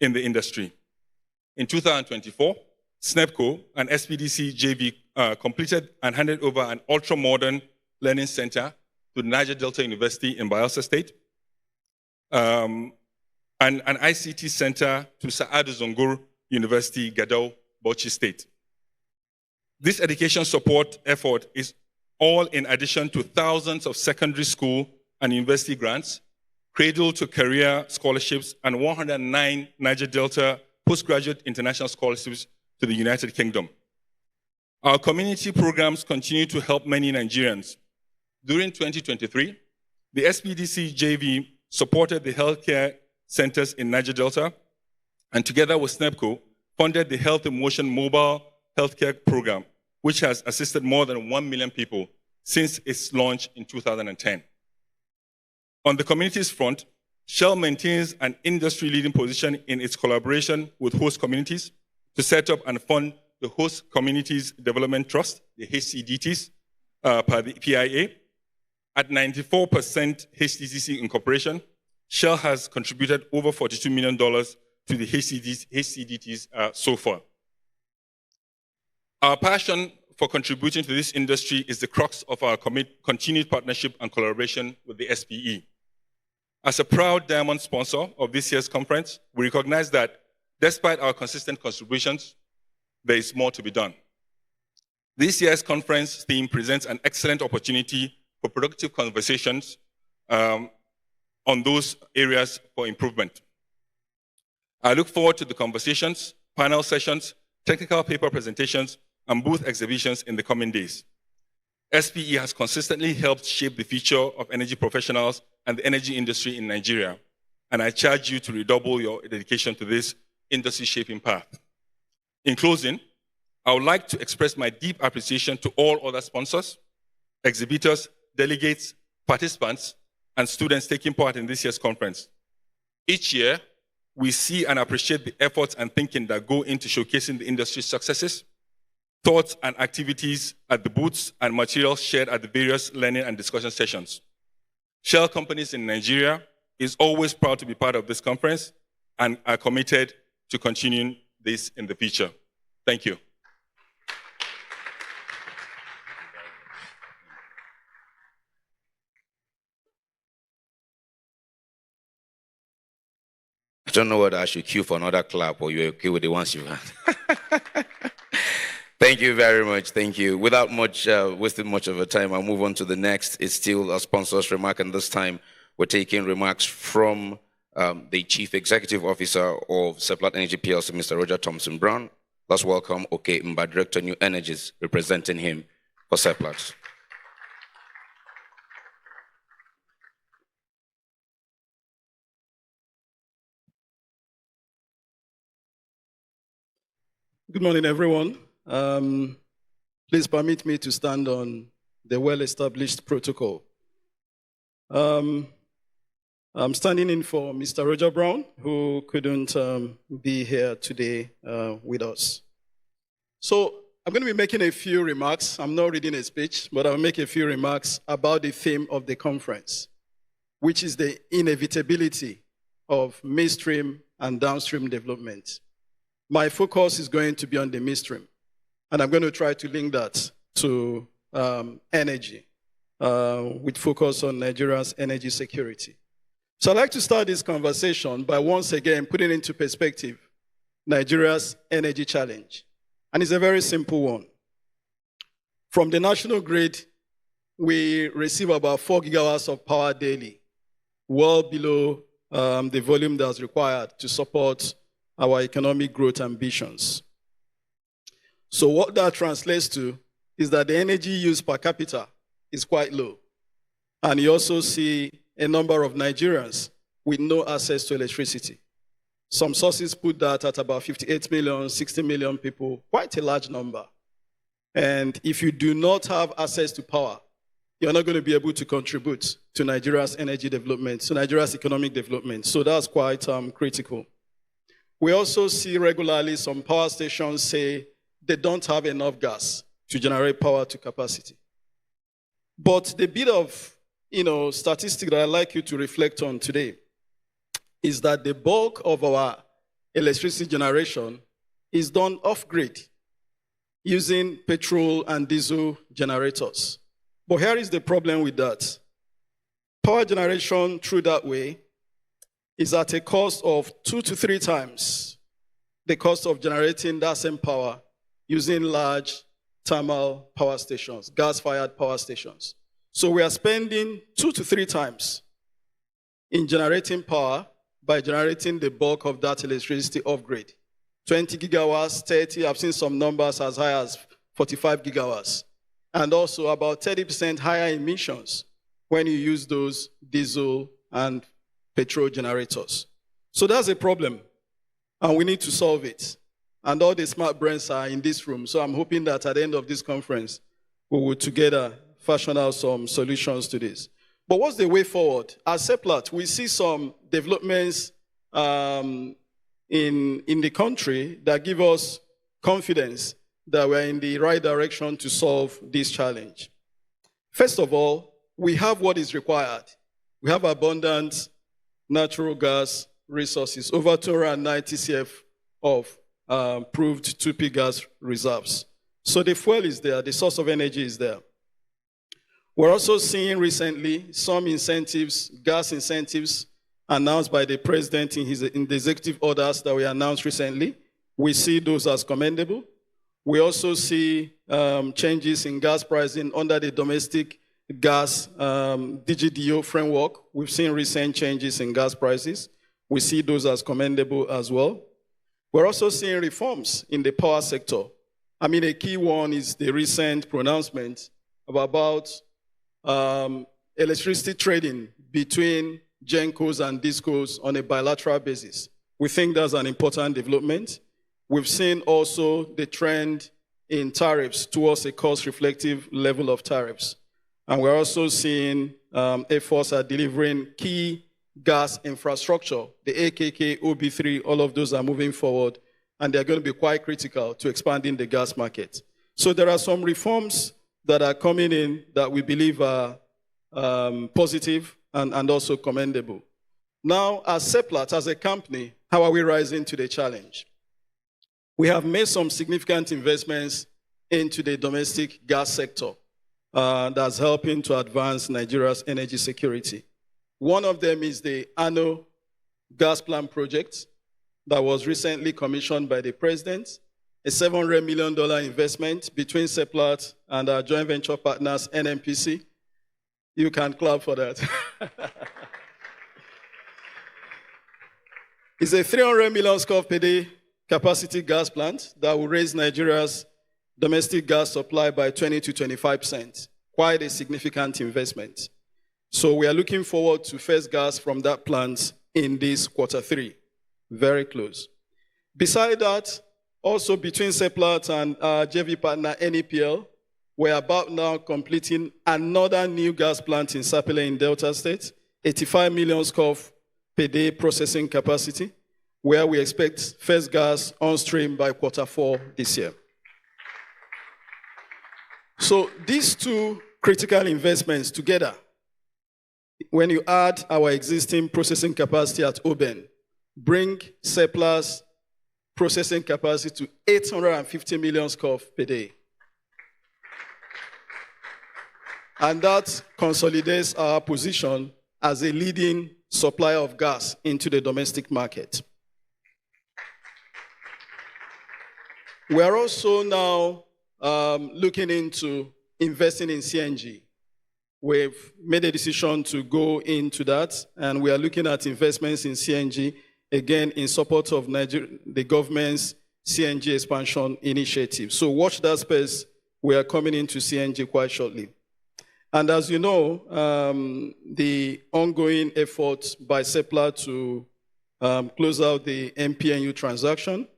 in the industry. In 2024, SNEPCO and SPDC JV completed and handed over an ultra-modern learning center to the Niger Delta University in Bayelsa State, and an ICT center to Sa'adu Zungur University, Gadao, Bauchi State. This education support effort is all in addition to thousands of secondary school and university grants, cradle to career scholarships, and 109 Niger Delta postgraduate international scholarships to the United Kingdom. Our community programs continue to help many Nigerians. During 2023, the SPDC JV supported the healthcare centers in Niger Delta, and together with SNEPCO, funded the Health in Motion mobile healthcare program, which has assisted more than 1 million people since its launch in 2010. On the communities front, Shell maintains an industry-leading position in its collaboration with host communities to set up and fund the Host Communities Development Trust, the HCDTs, per the PIA. At 94% HTCC incorporation, Shell has contributed over $42 million to the HCDTs so far. Our passion for contributing to this industry is the crux of our continued partnership and collaboration with the SPE. As a proud diamond sponsor of this year's conference, we recognize that despite our consistent contributions, there is more to be done. This year's conference theme presents an excellent opportunity for productive conversations on those areas for improvement. I look forward to the conversations, panel sessions, technical paper presentations, and booth exhibitions in the coming days. SPE has consistently helped shape the future of energy professionals and the energy industry in Nigeria, and I charge you to redouble your dedication to this industry-shaping path. In closing, I would like to express my deep appreciation to all other sponsors, exhibitors, delegates, participants, and students taking part in this year's conference. Each year, we see and appreciate the efforts and thinking that go into showcasing the industry's successes, thoughts and activities at the booths, and materials shared at the various learning and discussion sessions. Shell companies in Nigeria is always proud to be part of this conference and are committed to continuing this in the future. Thank you. I don't know whether I should queue for another clap or you're okay with the ones you've had. Thank you very much. Thank you. Without wasting much of your time, I'll move on to the next. It's still a sponsor's remark, and this time we're taking remarks from the Chief Executive Officer of Seplat Energy PLC, Mr. Roger Thompson Brown. Let's welcome Oke Mba, Director New Energies, representing him for Seplat. Good morning, everyone. Please permit me to stand on the well-established protocol. I'm standing in for Mr. Roger Brown, who couldn't be here today with us. So I'm going to be making a few remarks. I'm not reading a speech, but I'll make a few remarks about the theme of the conference, which is the inevitability of midstream and downstream development. My focus is going to be on the midstream, and I'm going to try to link that to energy, with focus on Nigeria's energy security. So I'd like to start this conversation by once again putting into perspective Nigeria's energy challenge. And it's a very simple one. From the national grid, we receive about 4 gigawatts of power daily, well below the volume that's required to support our economic growth ambitions. So what that translates to is that the energy used per capita is quite low. And you also see a number of Nigerians with no access to electricity. Some sources put that at about 58 million, 60 million people, quite a large number. And if you do not have access to power, you're not going to be able to contribute to Nigeria's energy development, to Nigeria's economic development. So that's quite critical. We also see regularly some power stations say they don't have enough gas to generate power to capacity. But the bit of statistic that I'd like you to reflect on today is that the bulk of our electricity generation is done off-grid using petrol and diesel generators. But here is the problem with that. Power generation through that way is at a cost of 2 to 3 times the cost of generating that same power using large thermal power stations, gas-fired power stations. So we are spending 2 to 3 times in generating power by generating the bulk of that electricity off-grid. 20 gigawatts, 30, I've seen some numbers as high as 45 gigawatts. And also about 30% higher emissions when you use those diesel and petrol generators. So that's a problem, and we need to solve it. And all the smart brains are in this room, so I'm hoping that at the end of this conference, we will together fashion out some solutions to this. But what's the way forward? As Seplat, we see some developments in the country that give us confidence that we're in the right direction to solve this challenge. First of all, we have what is required. We have abundant natural gas resources, over 290 CF of proved 2P gas reserves. So the fuel is there, the source of energy is there. We're also seeing recently some incentives, gas incentives, announced by the president in the executive orders that we announced recently. We see those as commendable. We also see changes in gas pricing under the domestic gas DGDO framework. We've seen recent changes in gas prices. We see those as commendable as well. We're also seeing reforms in the power sector. I mean, a key one is the recent pronouncement about electricity trading between GenCos and DISCOs on a bilateral basis. We think that's an important development. We've seen also the trend in tariffs towards a cost-reflective level of tariffs. And we're also seeing efforts at delivering key gas infrastructure, the AKK, OB3, all of those are moving forward, and they're going to be quite critical to expanding the gas market. So there are some reforms that are coming in that we believe are positive and also commendable. Now, as Seplat, as a company, how are we rising to the challenge? We have made some significant investments into the domestic gas sector that's helping to advance Nigeria's energy security. One of them is the ANO gas plant project that was recently commissioned by the president, a $700 million investment between Seplat and our joint venture partners, NNPC. You can clap for that. It's a 300 million scf per day capacity gas plant that will raise Nigeria's domestic gas supply by 20 to 25%. Quite a significant investment. So we are looking forward to first gas from that plant in this Q3. Very close. Beside that, also between Seplat and our JV partner NEPL, we're about now completing another new gas plant in Sapele in Delta State, 85 million scf per day processing capacity, where we expect first gas on stream by Q4 this year. So these two critical investments together, when you add our existing processing capacity at Oben, bring Seplat's processing capacity to 850 million scf per day. And that consolidates our position as a leading supplier of gas into the domestic market. We are also now looking into investing in CNG. We've made a decision to go into that, and we are looking at investments in CNG, again, in support of the government's CNG expansion initiative. So watch that space. We are coming into CNG quite shortly. And as you know, the ongoing effort by Seplat to close out the MPNU transaction,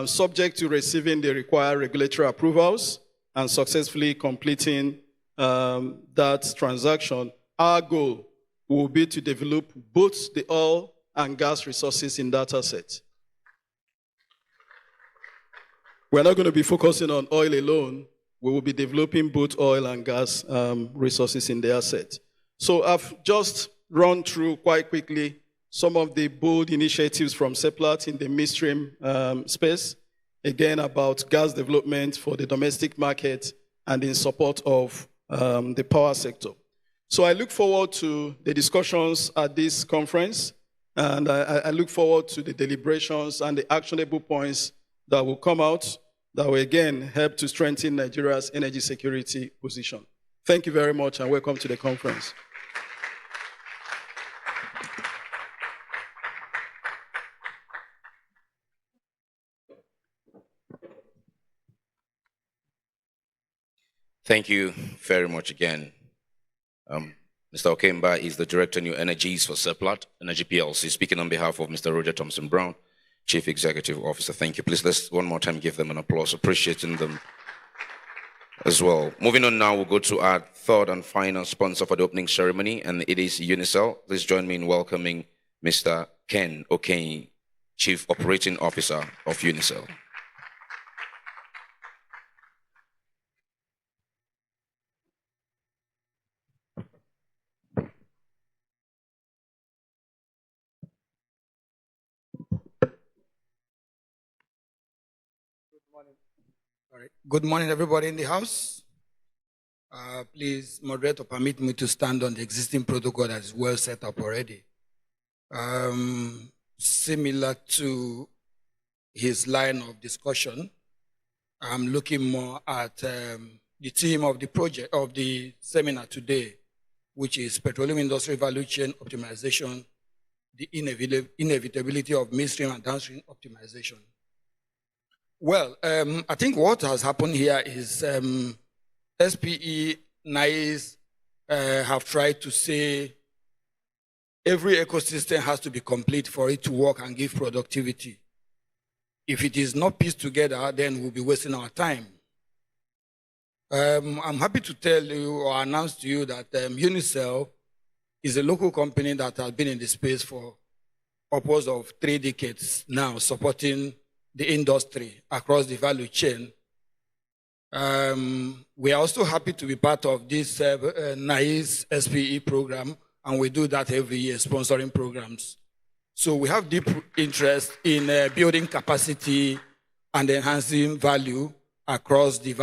subject to receiving the required regulatory approvals and successfully completing that transaction, our goal will be to develop both the oil and gas resources in that asset. We're not going to be focusing on oil alone. We will be developing both oil and gas resources in the asset. So I've just run through quite quickly some of the bold initiatives from Seplat in the midstream space, again about gas development for the domestic market and in support of the power sector. So I look forward to the discussions at this conference, and I look forward to the deliberations and the actionable points that will come out that will again help to strengthen Nigeria's energy security position. Thank you very much and welcome to the conference. Thank you very much again. Mr. Okemba is the Director of New Energies for Seplat Energy PLC, speaking on behalf of Mr. Roger Thompson Brown, Chief Executive Officer. Thank you. Please let's one more time give them an applause, appreciating them as well. Moving on now, we'll go to our third and final sponsor for the opening ceremony, and it is Unicel. Please join me in welcoming Mr. Ken Okenyi, Chief Operating Officer of Unicel. All right. Good morning, everybody in the house. Please, moderator, permit me to stand on the existing protocol that is well set up already. Similar to his line of discussion, I'm looking more at the theme of the project, of the seminar today, which is petroleum industry value chain optimization, the inevitability of midstream and downstream optimization. Well, I think what has happened here is SPE, NAICE have tried to say every ecosystem has to be complete for it to work and give productivity. If it is not pieced together, then we'll be wasting our time. I'm happy to tell you or announce to you that Unicel is a local company that has been in the space for upwards of 3 decades now, supporting the industry across the value chain. We are also happy to be part of this NAICE SPE program, and we do that every year, sponsoring programs. So we have deep interest in building capacity and enhancing value across the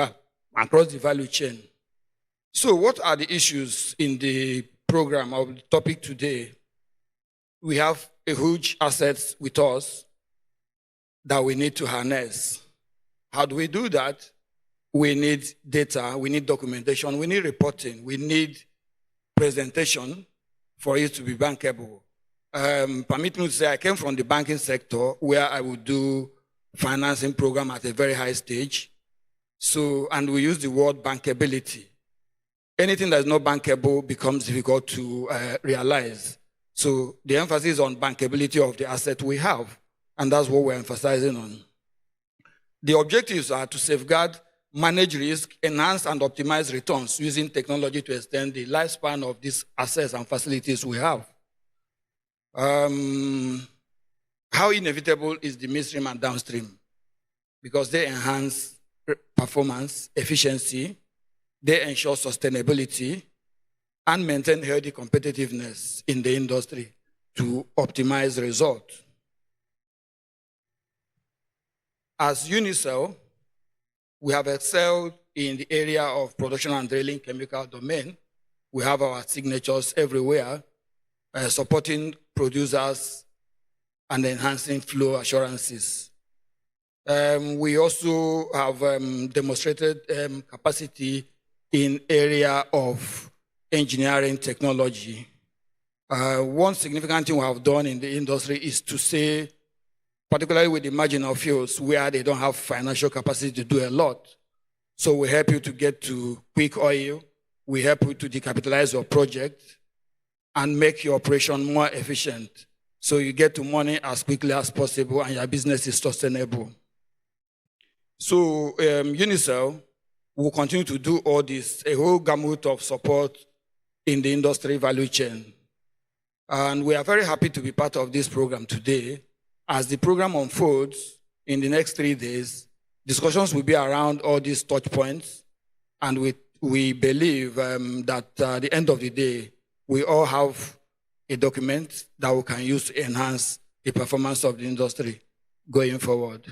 value chain. So what are the issues in the program of the topic today? We have a huge assets with us that we need to harness. How do we do that? We need data, we need documentation, we need reporting, we need presentation for it to be bankable. Permit me to say I came from the banking sector where I would do financing program at a very high stage. So, and we use the word bankability. Anything that is not bankable becomes difficult to realize. So the emphasis on bankability of the asset we have, and that's what we're emphasizing on. The objectives are to safeguard, manage risk, enhance and optimize returns using technology to extend the lifespan of these assets and facilities we have. How inevitable is the midstream and downstream? Because they enhance performance, efficiency, they ensure sustainability, and maintain healthy competitiveness in the industry to optimize results. As Unicel, we have excelled in the area of production and drilling chemical domain. We have our signatures everywhere, supporting producers and enhancing flow assurances. We also have demonstrated capacity in area of engineering technology. One significant thing we have done in the industry is to say, particularly with the marginal fields where they don't have financial capacity to do a lot. So we help you to get to quick oil. We help you to decapitalize your project and make your operation more efficient. So you get to money as quickly as possible and your business is sustainable. So Unicel will continue to do all this, a whole gamut of support in the industry value chain. And we are very happy to be part of this program today. As the program unfolds in the next 3 days, discussions will be around all these touch points, and we believe that at the end of the day, we all have a document that we can use to enhance the performance of the industry going forward.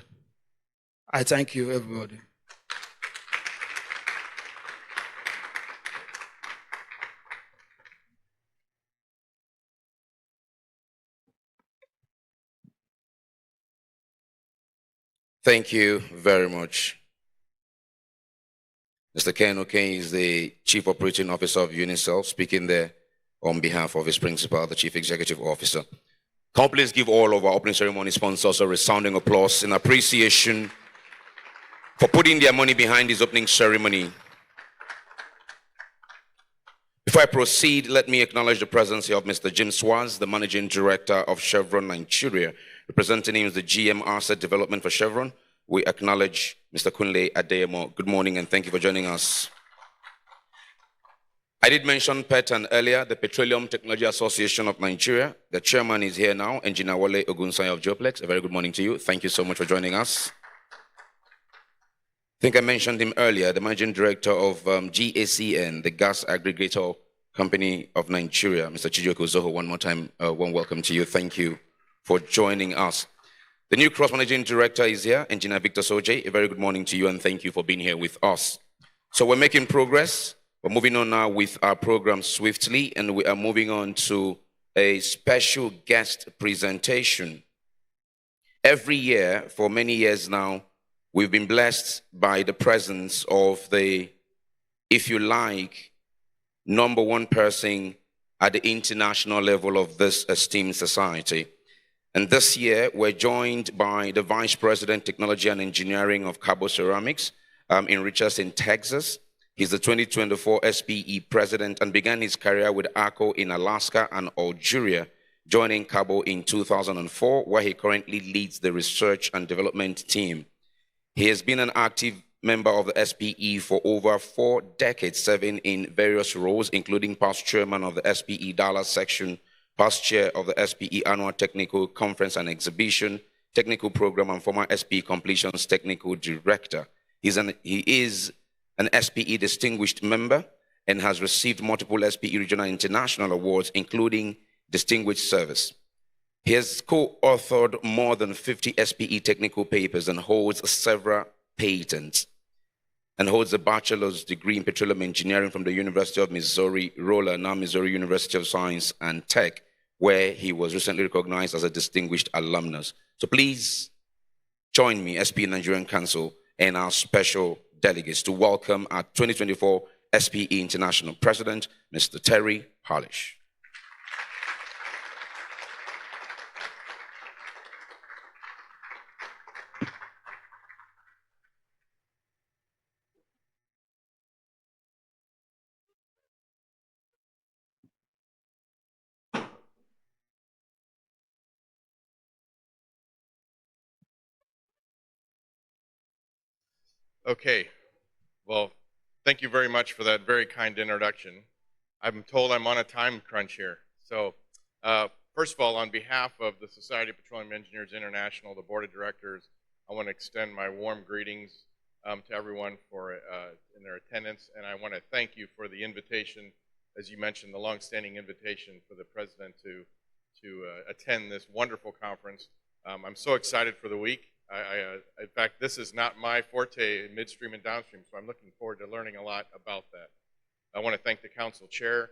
I thank you, everybody. Thank you very much. Mr. Ken Okenyi is the Chief Operating Officer of Unicel, speaking there on behalf of his principal, the Chief Executive Officer. Can we please give all of our opening ceremony sponsors a resounding applause in appreciation for putting their money behind this opening ceremony. Before I proceed, let me acknowledge the presence here of Mr. Jim Swaz, the Managing Director of Chevron Nigeria. Representing him is the GM Asset Development for Chevron. We acknowledge Mr. Kunle Adeyemo. Good morning and thank you for joining us. I did mention PETAN earlier, the Petroleum Technology Association of Nigeria. The chairman is here now, Engineer Wale Ogunsanya of Geoplex. A very good morning to you. Thank you so much for joining us. I think I mentioned him earlier, the managing director of GACN, the Gas Aggregator Company of Nigeria. Mr. Chijioke Zoho, one more time, warm welcome to you. Thank you for joining us. The new cross-managing director is here, Engineer Victor Soje. A very good morning to you and thank you for being here with us. So we're making progress. We're moving on now with our program swiftly, and we are moving on to a special guest presentation. Every year, for many years now, we've been blessed by the presence of the, if you like, number one person at the international level of this esteemed society. And this year, we're joined by the Vice President, Technology and Engineering of Cabo Ceramics in Richardson, Texas. He's the 2024 SPE president and began his career with ARCO in Alaska and Algeria, joining Cabo in 2004, where he currently leads the research and development team. He has been an active member of the SPE for over 4 decades, serving in various roles, including past chairman of the SPE Dallas section, past chair of the SPE Annual Technical Conference and Exhibition, technical program, and former SPE Completions Technical Director. He is an SPE distinguished member and has received multiple SPE regional and international awards, including Distinguished Service. He has co-authored more than 50 SPE technical papers and holds several patents, and holds a bachelor's degree in petroleum engineering from the University of Missouri, Rolla, now Missouri University of Science and Tech, where he was recently recognized as a distinguished alumnus. So please join me, SPE Nigerian Council, and our special delegates to welcome our 2024 SPE International President, Mr. Terry Harlish. Okay, well, thank you very much for that very kind introduction. I'm told I'm on a time crunch here. So, first of all, on behalf of the Society of Petroleum Engineers International, the Board of Directors, I want to extend my warm greetings to everyone for in their attendance, and I want to thank you for the invitation, as you mentioned, the long-standing invitation for the President to attend this wonderful conference. I'm so excited for the week. In fact, this is not my forte, midstream and downstream, so I'm looking forward to learning a lot about that. I want to thank the Council Chair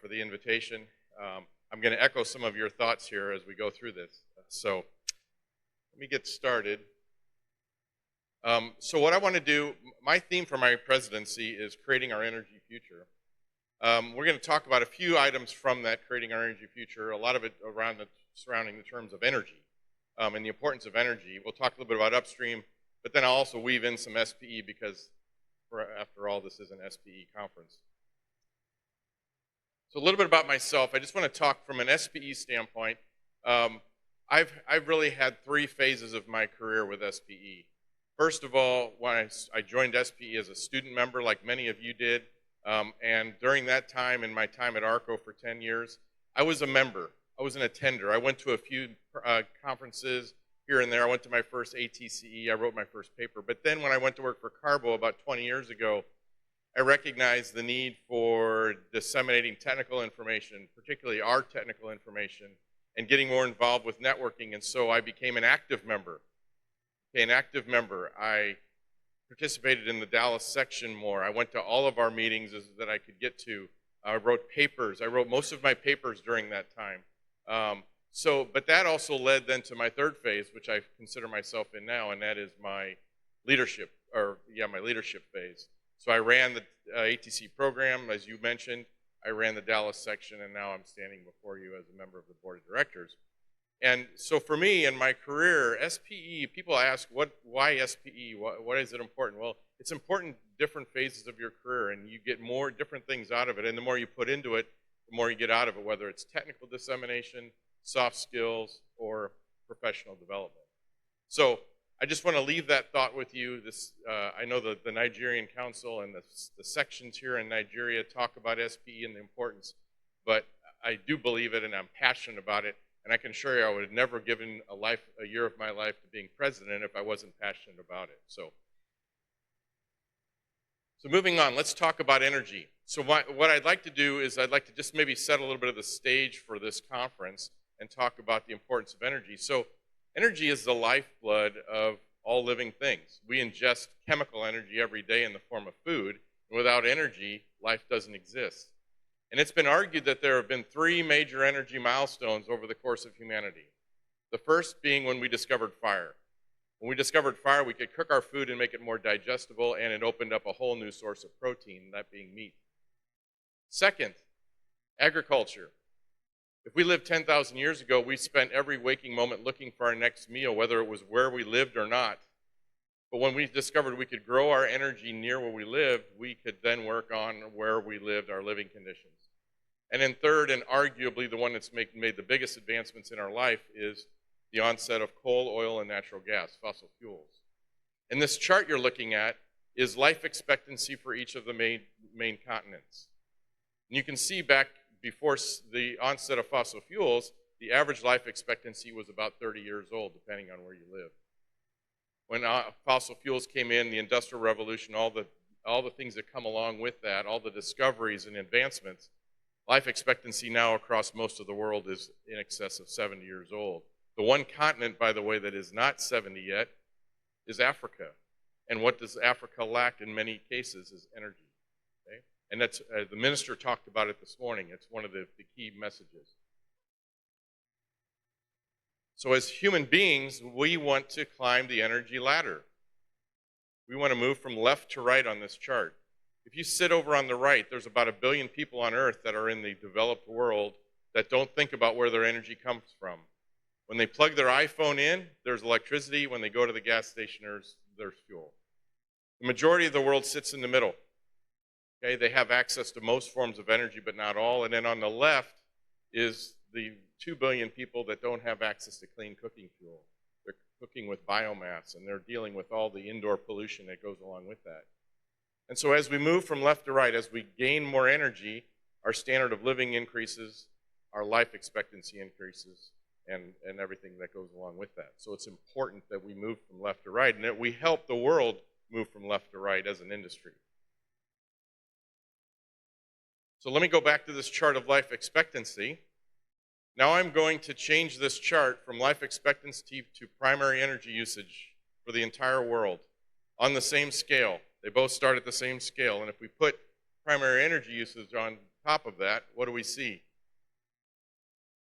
for the invitation. I'm going to echo some of your thoughts here as we go through this. So let me get started. So what I want to do, my theme for my presidency is creating our energy future. We're going to talk about a few items from that, creating our energy future, a lot of it surrounding the terms of energy. And the importance of energy. We'll talk a little bit about upstream, but then I'll also weave in some SPE because, after all, this is an SPE conference. So a little bit about myself. I just want to talk from an SPE standpoint. I've really had 3 phases of my career with SPE. First of all, when I joined SPE as a student member, like many of you did, and during that time, in my time at ARCO for 10 years, I was a member. I was an attender. I went to a few conferences here and there. I went to my first ATCE. I wrote my first paper. But then when I went to work for Carbo about 20 years ago, I recognized the need for disseminating technical information, particularly our technical information, and getting more involved with networking. And so I became an active member. I participated in the Dallas section more. I went to all of our meetings that I could get to. I wrote papers. I wrote most of my papers during that time. But that also led then to my 3rd phase, which I consider myself in now, and that is my leadership phase. So I ran the ATC program, as you mentioned. I ran the Dallas section, and now I'm standing before you as a member of the Board of Directors. And so for me, in my career, SPE, people ask, why SPE? Why is it important? Well, it's important different phases of your career, and you get more different things out of it. And the more you put into it, the more you get out of it, whether it's technical dissemination, soft skills, or professional development. So I just want to leave that thought with you. I know the Nigerian Council and the sections here in Nigeria talk about SPE and the importance, but I do believe it and I'm passionate about it. And I can assure you I would have never given a year of my life to being president if I wasn't passionate about it. So moving on, let's talk about energy. So what I'd like to do is I'd like to just maybe set a little bit of the stage for this conference and talk about the importance of energy. So energy is the lifeblood of all living things. We ingest chemical energy every day in the form of food, and without energy, life doesn't exist. And it's been argued that there have been 3 major energy milestones over the course of humanity. The first being when we discovered fire. When we discovered fire, we could cook our food and make it more digestible, and it opened up a whole new source of protein, that being meat. Second, agriculture. If we lived 10,000 years ago, we spent every waking moment looking for our next meal, whether it was where we lived or not. But when we discovered we could grow our energy near where we lived, we could then work on where we lived, our living conditions. And then third, and arguably the one that's made the biggest advancements in our life, is the onset of coal, oil, and natural gas, fossil fuels. And this chart you're looking at is life expectancy for each of the main continents. And you can see back before the onset of fossil fuels, the average life expectancy was about 30 years old, depending on where you live. When fossil fuels came in, the Industrial Revolution, all the things that come along with that, all the discoveries and advancements, life expectancy now across most of the world is in excess of 70 years old. The one continent, by the way, that is not 70 yet is Africa. And what does Africa lack in many cases is energy. Okay? And that's, the minister talked about it this morning. It's one of the key messages. So as human beings, we want to climb the energy ladder. We want to move from left to right on this chart. If you sit over on the right, there's about 1 billion people on Earth that are in the developed world that don't think about where their energy comes from. When they plug their iPhone in, there's electricity. When they go to the gas station, there's fuel. The majority of the world sits in the middle. Okay, they have access to most forms of energy, but not all. And then on the left is the 2 billion people that don't have access to clean cooking fuel. They're cooking with biomass, and they're dealing with all the indoor pollution that goes along with that. And so as we move from left to right, as we gain more energy, our standard of living increases, our life expectancy increases, and everything that goes along with that. So it's important that we move from left to right, and that we help the world move from left to right as an industry. So let me go back to this chart of life expectancy. Now I'm going to change this chart from life expectancy to primary energy usage for the entire world on the same scale. They both start at the same scale, and if we put primary energy usage on top of that, what do we see?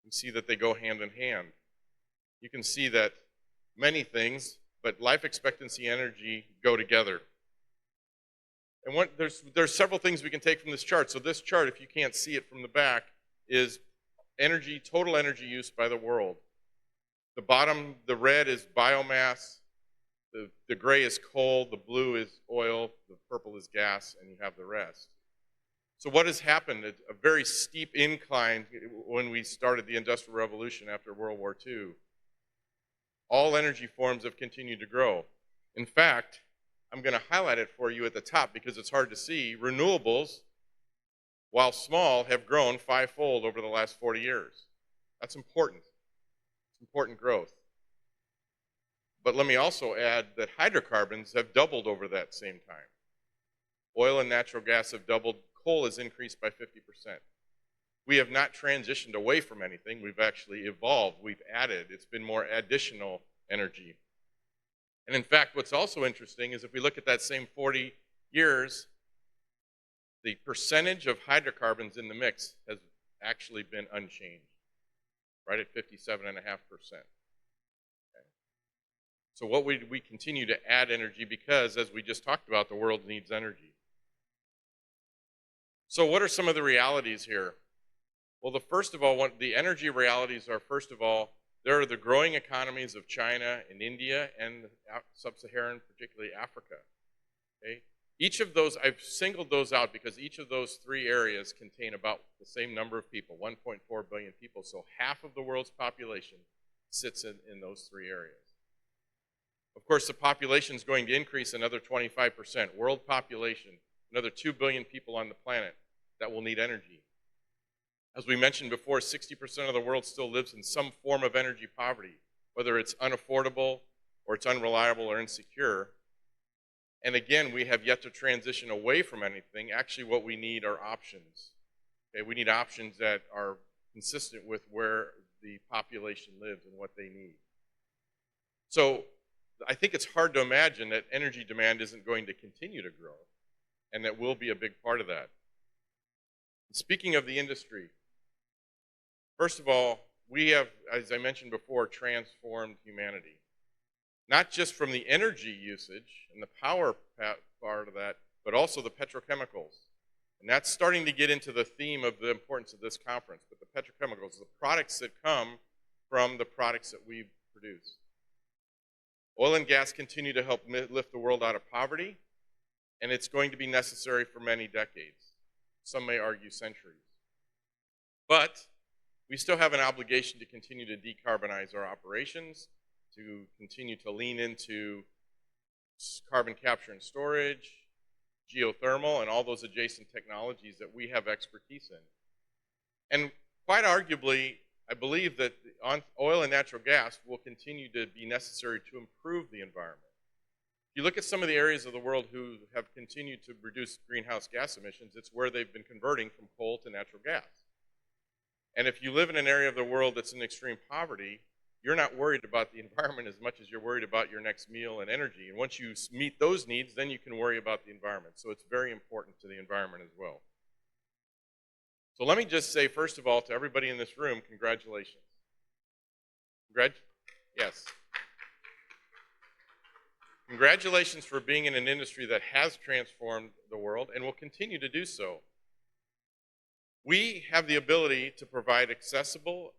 We see that they go hand in hand. You can see that many things, but life expectancy energy go together. And there's several things we can take from this chart. So this chart, if you can't see it from the back, is energy, total energy use by the world. The bottom, the red is biomass, the gray is coal, the blue is oil, the purple is gas, and you have the rest. So what has happened? A very steep incline when we started the Industrial Revolution after World War II. All energy forms have continued to grow. In fact, I'm going to highlight it for you at the top because it's hard to see. Renewables, while small, have grown 5-fold over the last 40 years. That's important. It's important growth. But let me also add that hydrocarbons have doubled over that same time. Oil and natural gas have doubled. Coal has increased by 50%. We have not transitioned away from anything. We've actually evolved. We've added. It's been more additional energy. And in fact, what's also interesting is if we look at that same 40 years, the percentage of hydrocarbons in the mix has actually been unchanged, right at 57.5%. So what we continue to add energy because, as we just talked about, the world needs energy. So what are some of the realities here? Well, the energy realities are, first of all, there are the growing economies of China and India and sub-Saharan, particularly Africa. Okay? Each of those, I've singled those out because each of those 3 areas contain about the same number of people, 1.4 billion people. So half of the world's population sits in those 3 areas. Of course, the population is going to increase another 25%. World population, another 2 billion people on the planet that will need energy. As we mentioned before, 60% of the world still lives in some form of energy poverty, whether it's unaffordable or it's unreliable or insecure. And again, we have yet to transition away from anything. Actually, what we need are options. Okay, we need options that are consistent with where the population lives and what they need. So I think it's hard to imagine that energy demand isn't going to continue to grow, and that will be a big part of that. Speaking of the industry, first of all, we have, as I mentioned before, transformed humanity. Not just from the energy usage and the power part of that, but also the petrochemicals. And that's starting to get into the theme of the importance of this conference, but the petrochemicals, the products that come from the products that we produce. Oil and gas continue to help lift the world out of poverty, and it's going to be necessary for many decades. Some may argue centuries. But we still have an obligation to continue to decarbonize our operations, to continue to lean into carbon capture and storage, geothermal, and all those adjacent technologies that we have expertise in. And quite arguably, I believe that oil and natural gas will continue to be necessary to improve the environment. If you look at some of the areas of the world who have continued to reduce greenhouse gas emissions, it's where they've been converting from coal to natural gas. And if you live in an area of the world that's in extreme poverty, you're not worried about the environment as much as you're worried about your next meal and energy. And once you meet those needs, then you can worry about the environment. So it's very important to the environment as well. So let me just say, first of all, to everybody in this room, congratulations. Yes. Congratulations for being in an industry that has transformed the world and will continue to do so. We have the ability to provide accessible,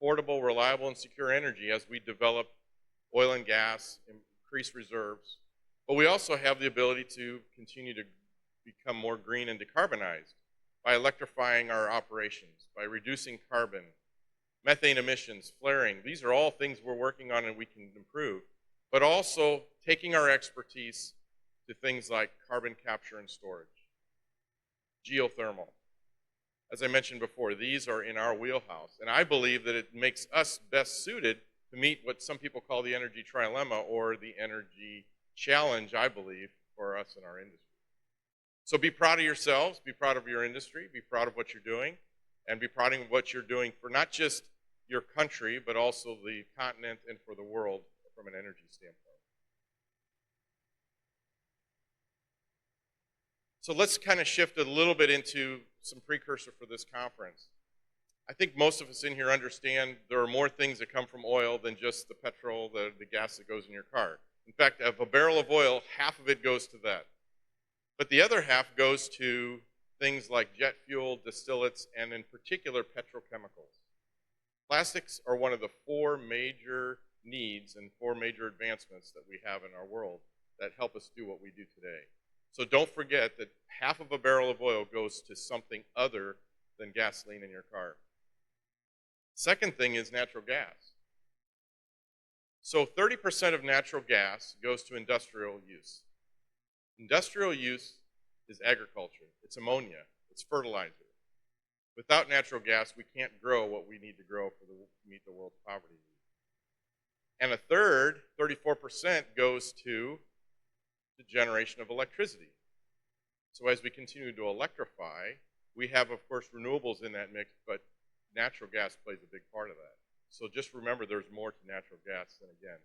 affordable, reliable, and secure energy as we develop oil and gas, increase reserves. But we also have the ability to continue to become more green and decarbonized by electrifying our operations, by reducing carbon, methane emissions, flaring. These are all things we're working on and we can improve. But also taking our expertise to things like carbon capture and storage, geothermal. As I mentioned before, these are in our wheelhouse. And I believe that it makes us best suited to meet what some people call the energy trilemma or the energy challenge, I believe, for us in our industry. So be proud of yourselves, be proud of your industry, be proud of what you're doing, and be proud of what you're doing for not just your country, but also the continent and for the world from an energy standpoint. So let's kind of shift a little bit into some precursor for this conference. I think most of us in here understand there are more things that come from oil than just the petrol, the gas that goes in your car. In fact, of a barrel of oil, half of it goes to that. But the other half goes to things like jet fuel, distillates, and in particular, petrochemicals. Plastics are one of the 4 major needs and 4 major advancements that we have in our world that help us do what we do today. So don't forget that half of a barrel of oil goes to something other than gasoline in your car. Second thing is natural gas. So 30% of natural gas goes to industrial use. Industrial use is agriculture. It's ammonia. It's fertilizer. Without natural gas, we can't grow what we need to grow to meet the world's poverty needs. And a third, 34%, goes to the generation of electricity. So as we continue to electrify, we have, of course, renewables in that mix, but natural gas plays a big part of that. So just remember there's more to natural gas than, again,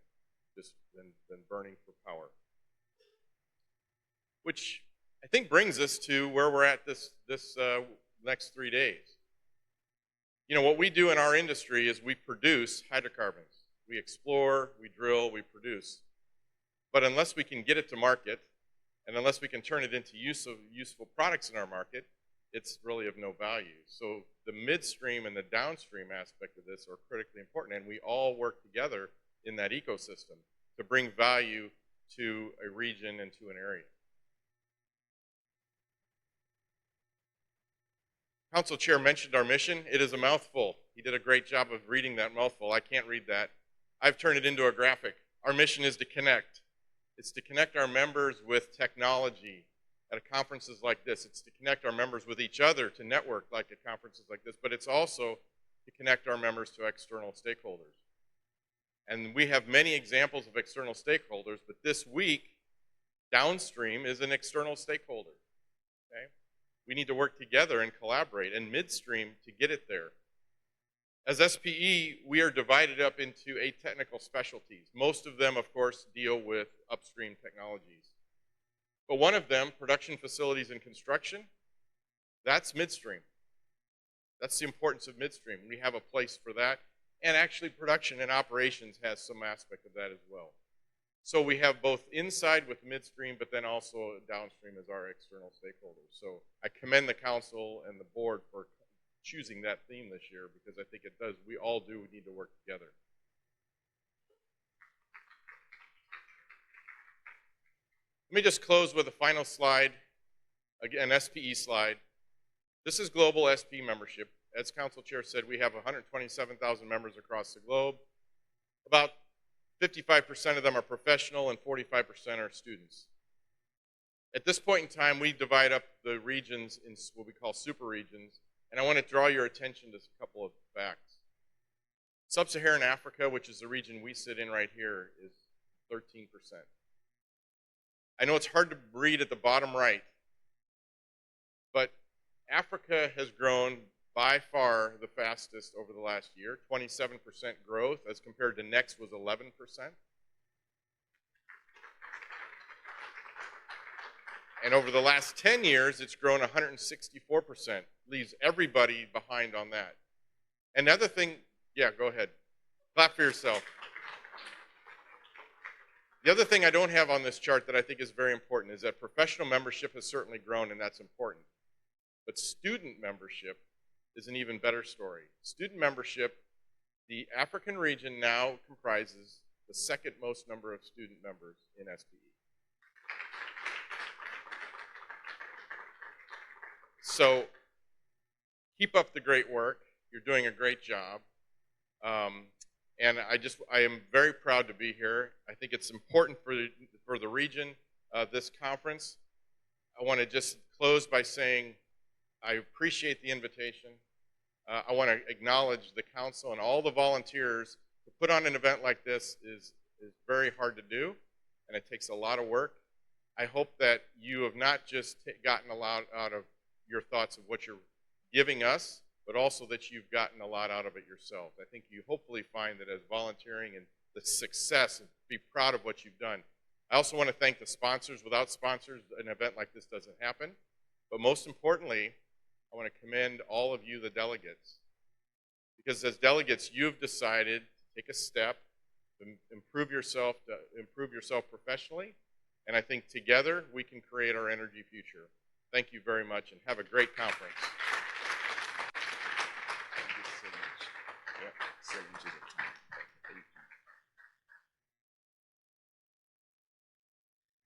just than burning for power. Which I think brings us to where we're at this next 3 days. You know, what we do in our industry is we produce hydrocarbons. We explore, we drill, we produce. But unless we can get it to market, and unless we can turn it into useful products in our market, it's really of no value. So the midstream and the downstream aspect of this are critically important, and we all work together in that ecosystem to bring value to a region and to an area. Council Chair mentioned our mission. It is a mouthful. He did a great job of reading that mouthful. I can't read that. I've turned it into a graphic. our mission is to connect. It's to connect our members with technology at conferences like this. It's to connect our members with each other, to network like at conferences like this, but it's also to connect our members to external stakeholders. And we have many examples of external stakeholders, but this week, downstream is an external stakeholder. Okay? We need to work together and collaborate, and midstream to get it there. As SPE, we are divided up into 8 technical specialties. Most of them, of course, deal with upstream technologies. But one of them, production facilities and construction, that's midstream. That's the importance of midstream. We have a place for that. And actually, production and operations has some aspect of that as well. So we have both inside with midstream, but then also downstream as our external stakeholders. So I commend the council and the board for choosing that theme this year, because I think it does. We all do need to work together. Let me just close with a final slide, again, an SPE slide. This is global SPE membership. As Council Chair said, we have 127,000 members across the globe. About 55% of them are professional and 45% are students. At this point in time, we divide up the regions in what we call super regions, and I want to draw your attention to a couple of facts. Sub-Saharan Africa, which is the region we sit in right here, is 13%. I know it's hard to read at the bottom right, but Africa has grown by far the fastest over the last year, 27% growth, as compared to NAICE was 11%. And over the last 10 years, it's grown 164%, leaves everybody behind on that. Another thing, yeah, go ahead. Clap for yourself. The other thing I don't have on this chart that I think is very important is that professional membership has certainly grown, and that's important. But student membership is an even better story. Student membership, the African region now comprises the second most number of student members in SPE. So keep up the great work. You're doing a great job. And I am very proud to be here. I think it's important for the region, this conference. I want to just close by saying I appreciate the invitation. I want to acknowledge the council and all the volunteers. To put on an event like this is very hard to do, and it takes a lot of work. I hope that you have not just gotten a lot out of your thoughts of what you're giving us, but also that you've gotten a lot out of it yourself. I think you hopefully find that as volunteering and the success, and be proud of what you've done. I also want to thank the sponsors. Without sponsors, an event like this doesn't happen. But most importantly, I want to commend all of you, the delegates, because as delegates, you've decided to take a step to improve yourself professionally, and I think together we can create our energy future. Thank you very much, and have a great conference.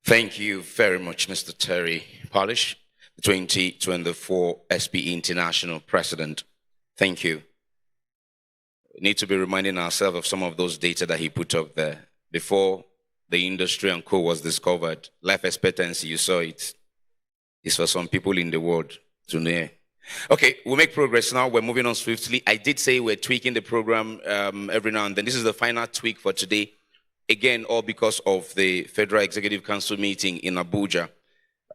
Thank you very much, Mr. Terry Polish, the 2024 SPE International President. Thank you. We need to be reminding ourselves of some of those data that he put up there. Before the industry and co was discovered, life expectancy, you saw it, is for some people in the world to know. Okay, we'll make progress now. We're moving on swiftly. I did say we're tweaking the program every now and then. This is the final tweak for today. Again, all because of the Federal Executive Council meeting in Abuja.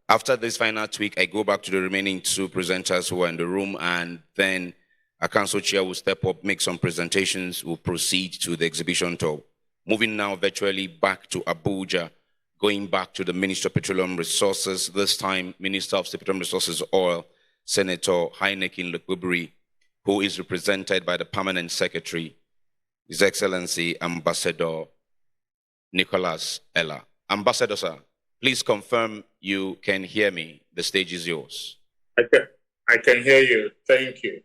After this final tweak, I go back to the remaining 2 presenters who are in the room, and then our council chair will step up, make some presentations, we'll proceed to the exhibition tour. Moving now virtually back to Abuja, going back to the Minister of Petroleum Resources, this time Minister of Petroleum Resources Oil, Senator Heineken Lukubri, who is represented by the Permanent Secretary, His Excellency Ambassador Nicholas Ella. Ambassador, sir, please confirm you can hear me. The stage is yours. I can hear you. Thank you.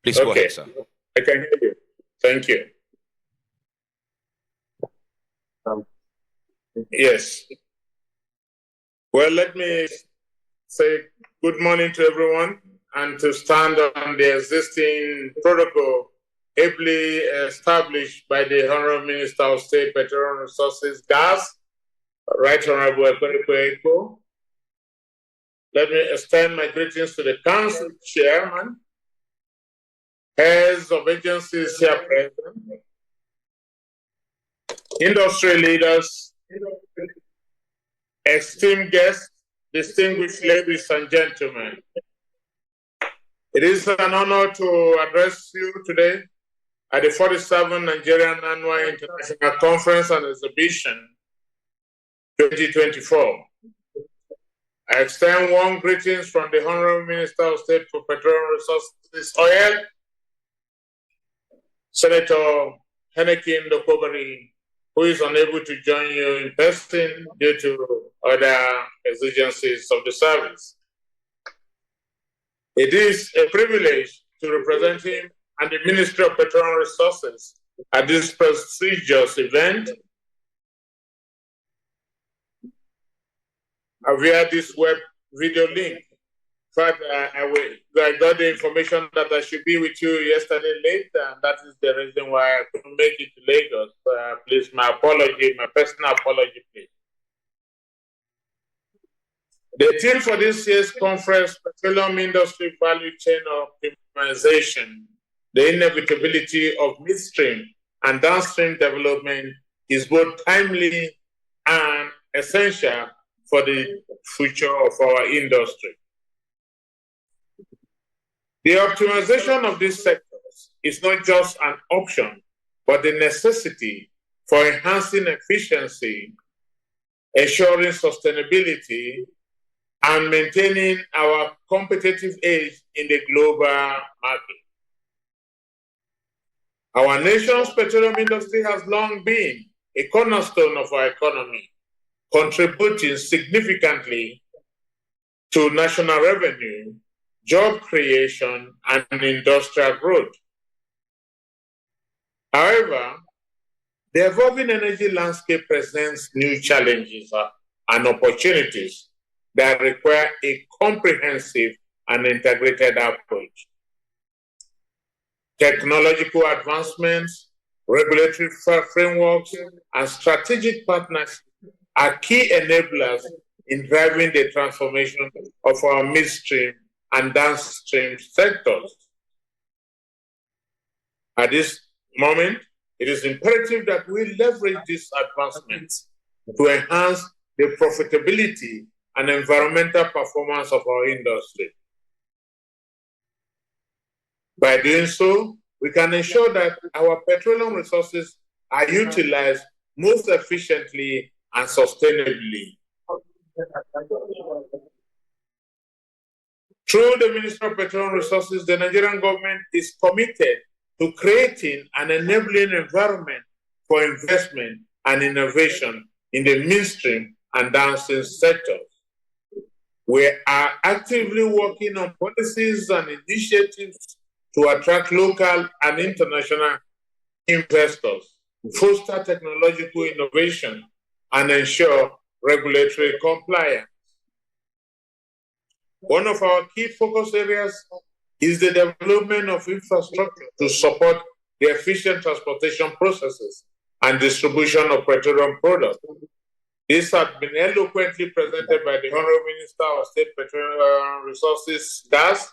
Please go ahead, sir. I can hear you. Thank you. Yes. Well, let me say good morning to everyone, and to stand on the existing protocol ably established by the Honorable Minister of State, Petroleum Resources, Gas, Right Honorable Ekweriko. Let me extend my greetings to the Council Chairman, heads of agencies here present, industry leaders, esteemed guests, distinguished ladies and gentlemen. It is an honor to address you today at the 47th Nigerian Annual International Conference and Exhibition 2024. I extend warm greetings from the Honorable Minister of State for Petroleum Resources, Oil, Senator Henneke Ndokobari, who is unable to join you in person due to other exigencies of the service. It is a privilege to represent him and the Ministry of Petroleum Resources at this prestigious event via this web video link. In fact, I got the information that I should be with you yesterday late, and that is the reason why I couldn't make it to Lagos. Please, my apology, my personal apology, please. The theme for this year's conference, Petroleum Industry Value Chain Optimization, the inevitability of midstream and downstream development, is both timely and essential for the future of our industry. The optimization of these sectors is not just an option, but the necessity for enhancing efficiency, ensuring sustainability, and maintaining our competitive edge in the global market. Our nation's petroleum industry has long been a cornerstone of our economy, contributing significantly to national revenue, job creation, and industrial growth. However, the evolving energy landscape presents new challenges and opportunities that require a comprehensive and integrated approach. Technological advancements, regulatory frameworks, and strategic partnerships are key enablers in driving the transformation of our midstream and downstream sectors. At this moment, it is imperative that we leverage these advancements to enhance the profitability and environmental performance of our industry. By doing so, we can ensure that our petroleum resources are utilized most efficiently and sustainably. Through the Ministry of Petroleum Resources, the Nigerian government is committed to creating an enabling environment for investment and innovation in the midstream and downstream sectors. We are actively working on policies and initiatives to attract local and international investors, foster technological innovation, and ensure regulatory compliance. One of our key focus areas is the development of infrastructure to support the efficient transportation processes and distribution of petroleum products. This has been eloquently presented by the Honorable Minister of State Petroleum Resources, Gas.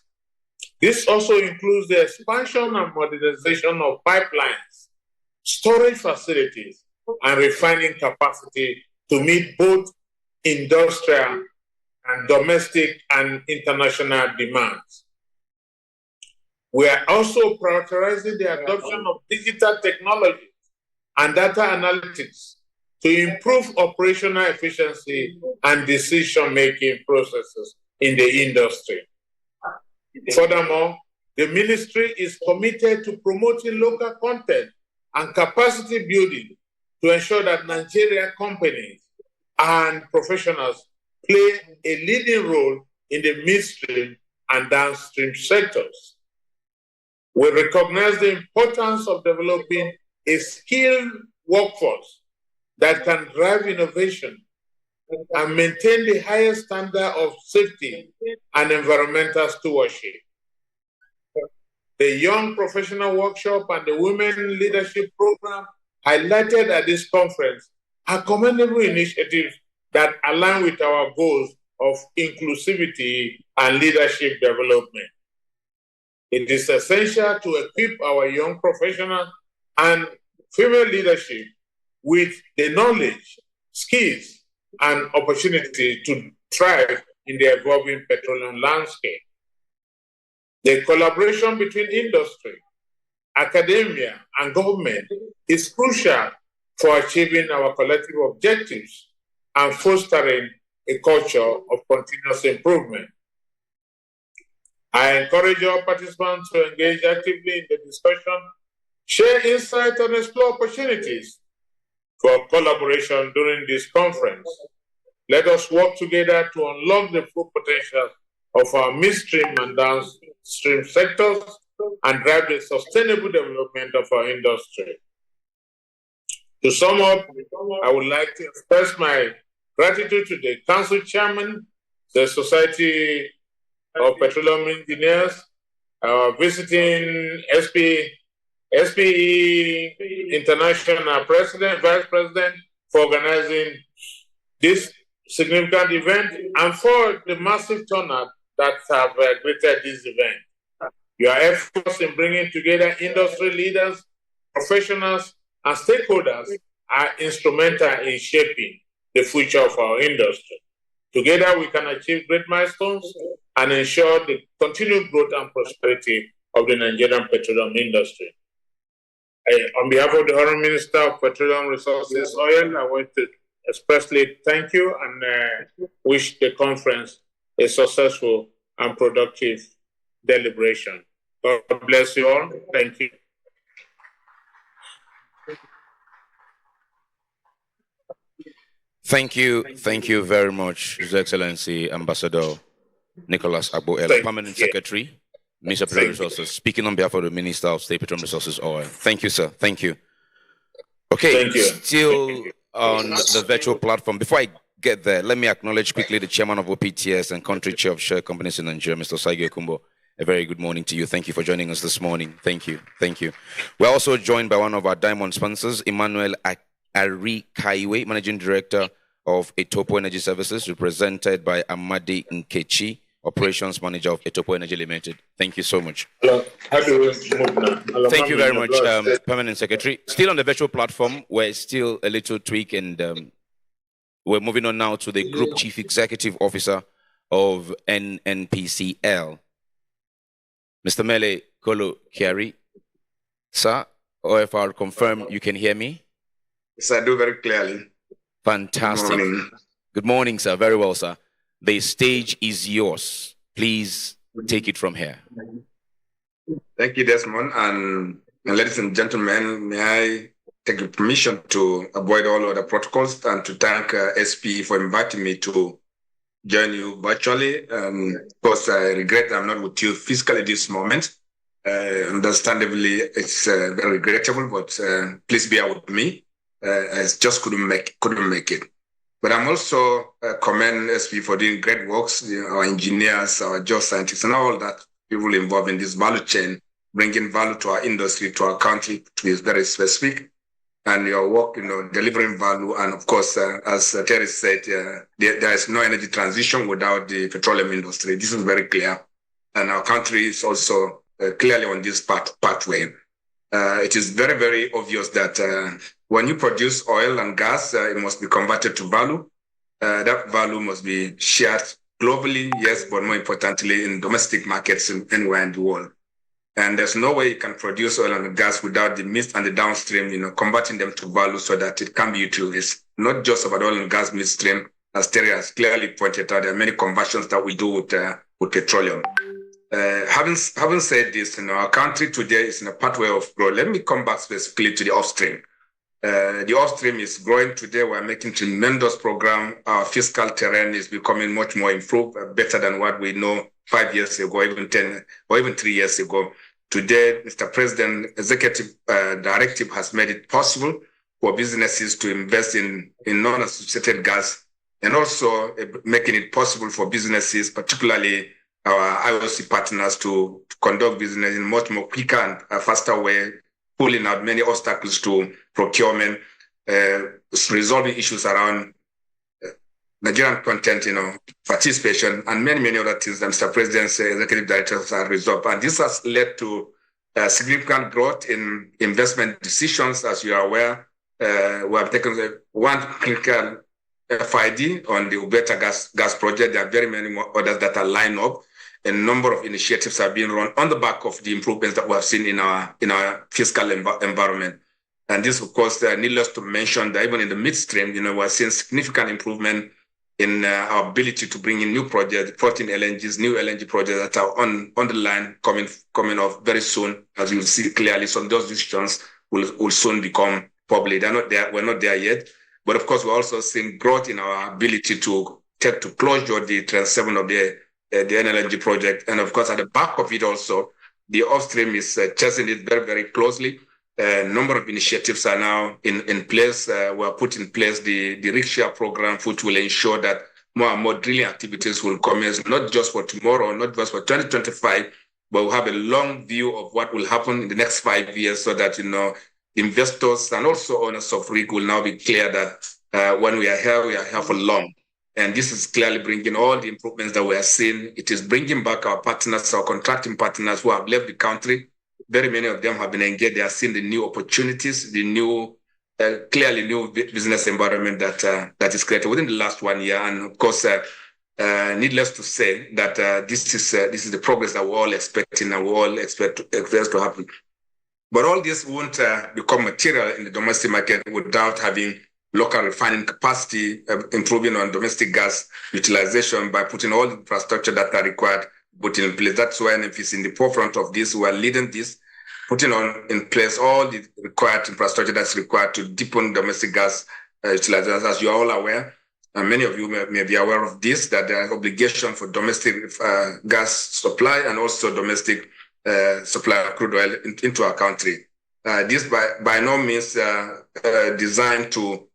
This also includes the expansion and modernization of pipelines, storage facilities, and refining capacity to meet both industrial and domestic and international demands. We are also prioritizing the adoption of digital technologies and data analytics to improve operational efficiency and decision-making processes in the industry. Furthermore, the ministry is committed to promoting local content and capacity building to ensure that Nigerian companies and professionals play a leading role in the midstream and downstream sectors. We recognize the importance of developing a skilled workforce that can drive innovation and maintain the highest standard of safety and environmental stewardship. the Young Professional Workshop and the Women Leadership Program highlighted at this conference are commendable initiatives that align with our goals of inclusivity and leadership development. It is essential to equip our young professionals and female leadership with the knowledge, skills, and opportunity to thrive in the evolving petroleum landscape. The collaboration between industry, academia, and government is crucial for achieving our collective objectives and fostering a culture of continuous improvement. I encourage all participants to engage actively in the discussion, share insights, and explore opportunities for collaboration during this conference. Let us work together to unlock the full potential of our midstream and downstream sectors and drive the sustainable development of our industry. To sum up, I would like to express my gratitude to the Council Chairman, the Society of Petroleum Engineers, visiting SPE International Vice President for organizing this significant event and for the massive turnout that have greeted this event. Your efforts in bringing together industry leaders, professionals, and stakeholders are instrumental in shaping the future of our industry. Together, we can achieve great milestones and ensure the continued growth and prosperity of the Nigerian petroleum industry. On behalf of the Honourable Minister of Petroleum Resources Oil, I want to expressly thank you and wish the conference a successful and productive deliberation. God bless you all. Thank you. Thank you very much, His Excellency Ambassador Nicholas Agbo-Ella, Permanent Secretary, Minister of Petroleum Resources, speaking on behalf of the Minister of State Petroleum Resources Oil. Thank you, sir. Thank you. Okay, Thank you. Still on the virtual platform. Before I get there, let me acknowledge quickly the Chairman of OPTS and Country Chair of Share Companies in Nigeria, Mr. Saigwe Kumbo. A very good morning to you. Thank you for joining us this morning. Thank you. Thank you. We're also joined by one of our diamond sponsors, Emmanuel Ari Kaiwe, Managing Director of Etopo Energy Services, represented by Amadi Nkechi, Operations Manager of Etopo Energy Limited. Thank you so much. Hello. How do we move now? Thank you very much, Permanent Secretary. Still on the virtual platform, we're still a little tweak, and we're moving on now to the Group Chief Executive Officer of NNPCL, Mr. Mele Kolo Kiari. Sir, OFR, confirm you can hear me? Yes, I do very clearly. Fantastic. Good morning. Good morning, sir. Very well, sir. The stage is yours. Please take it from here. Thank you, Desmond. And ladies and gentlemen, may I take the permission to avoid all other protocols and to thank SPE for inviting me to join you virtually. Of course, I regret I'm not with you physically at this moment. Understandably, it's very regrettable, but please bear with me. I just couldn't make it. But I'm also commend SPE for doing great works, our engineers, our geoscientists, and all that people involved in this value chain, bringing value to our industry, to our country, to be very specific. And your work, delivering value. And of course, as Terry said, there is no energy transition without the petroleum industry. This is very clear. And our country is also clearly on this pathway. It is very, very obvious that when you produce oil and gas, it must be converted to value. That value must be shared globally, yes, but more importantly, in domestic markets anywhere in the world. And there's no way you can produce oil and gas without the mid and the downstream, converting them to value so that it can be utilized. Not just about oil and gas midstream, as Terry has clearly pointed out, there are many conversions that we do with petroleum. Having said this, our country today is in a pathway of growth. Let me come back specifically to the upstream. The upstream is growing today. We're making tremendous program. Our fiscal terrain is becoming much more improved, better than what we know 5 years ago, even 10, or even 3 years ago. Today, Mr. President, executive directive has made it possible for businesses to invest in non-associated gas, and also making it possible for businesses, particularly our IOC partners to conduct business in much more quicker and faster way, pulling out many obstacles to procurement, resolving issues around Nigerian content, participation, and many, many other things that Mr. President's executive directors have resolved. And this has led to significant growth in investment decisions. As you are aware, we have taken one critical FID on the Ubeta gas project. There are very many more others that are lined up. A number of initiatives are being run on the back of the improvements that we have seen in our fiscal environment. And this, of course, needless to mention that even in the midstream, we're seeing significant improvement in our ability to bring in new projects, 14 LNGs, new LNG projects that are on the line coming off very soon. As you'll see clearly, some of those decisions will soon become public. They're not there. We're not there yet. But of course, we're also seeing growth in our ability to take to closure the Trans 7 of the NLNG project. And of course, at the back of it also, the upstream is chasing it very, very closely. A number of initiatives are now in place. We have put in place the rickshaw program, which will ensure that more and more drilling activities will commence, not just for tomorrow, not just for 2025, but we'll have a long view of what will happen in the next 5 years so that, investors and also owners of rig will now be clear that when we are here for long. And this is clearly bringing all the improvements that we are seeing. It is bringing back our partners, our contracting partners who have left the country. Very many of them have been engaged. They are seeing the new opportunities, the new, clearly new business environment that is created within the last 1 year. And of course, needless to say that this is the progress that we're all expecting and we all expect to happen. But all this won't become material in the domestic market without having local refining capacity, improving on domestic gas utilization by putting all the infrastructure that are required put in place. That's why NFP is in the forefront of this. We are leading this, putting in place all the required infrastructure that's required to deepen domestic gas utilization. As you are all aware, and many of you may be aware of this, that there are obligations for domestic gas supply and also domestic supply of crude oil into our country. This by no means designed to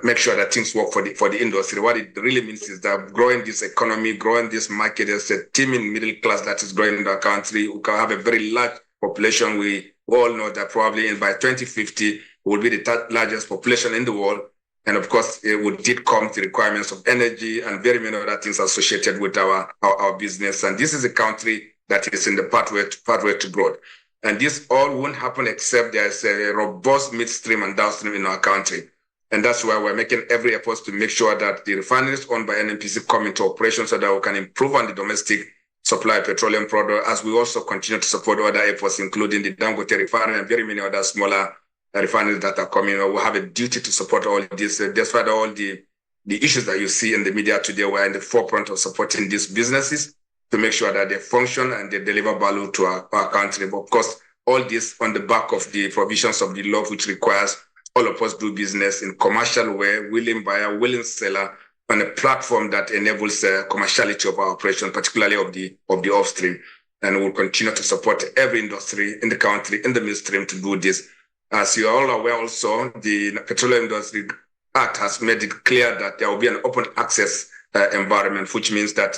make sure that things work for the industry. What it really means is that growing this economy, growing this market, there's a teeming middle class that is growing in our country. We can have a very large population. We all know that probably by 2050 will be the third largest population in the world. And of course, it did come to requirements of energy and very many other things associated with our business. And this is a country that is in the pathway to growth. And this all won't happen except there's a robust midstream and downstream in our country. And that's why we're making every effort to make sure that the refineries owned by NNPC come into operation so that we can improve on the domestic supply of petroleum products, as we also continue to support other efforts, including the Dangote refinery and very many other smaller refineries that are coming. We have a duty to support all this. Despite all the issues that you see in the media today, we're in the forefront of supporting these businesses to make sure that they function and they deliver value to our country. But of course, all this on the back of the provisions of the law, which requires all of us do business in commercial way, willing buyer, willing seller, on a platform that enables commerciality of our operation, particularly of the upstream. And we'll continue to support every industry in the country, in the midstream, to do this. As you are all aware also, the Petroleum Industry Act has made it clear that there will be an open access environment, which means that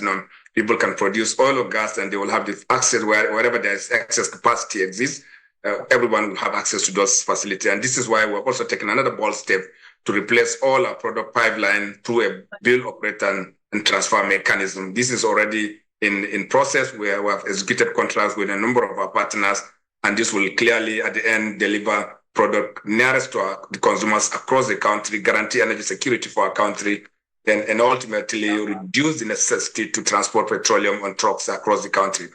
people can produce oil or gas and they will have the access wherever there is excess capacity exists. Everyone will have access to those facilities. And this is why we're also taking another bold step to replace all our product pipeline through a build, operate, and transfer mechanism. This is already in process where we have executed contracts with a number of our partners, and this will clearly at the end deliver product nearest to the consumers across the country, guarantee energy security for our country, and ultimately reduce the necessity to transport petroleum on trucks across the country.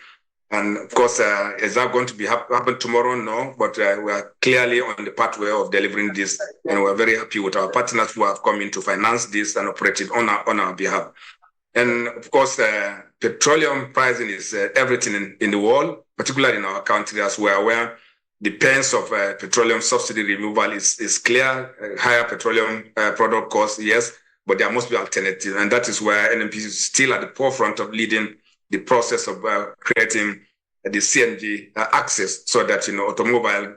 And of course, is that going to be happen tomorrow? No, but we are clearly on the pathway of delivering this, and we're very happy with our partners who have come in to finance this and operate it on our behalf. And of course, petroleum pricing is everything in the world, particularly in our country, as we're aware. The pains of petroleum subsidy removal is clear. Higher petroleum product costs, yes, but there must be alternatives, and that is where NNPC is still at the forefront of leading the process of creating the CNG access so that automobile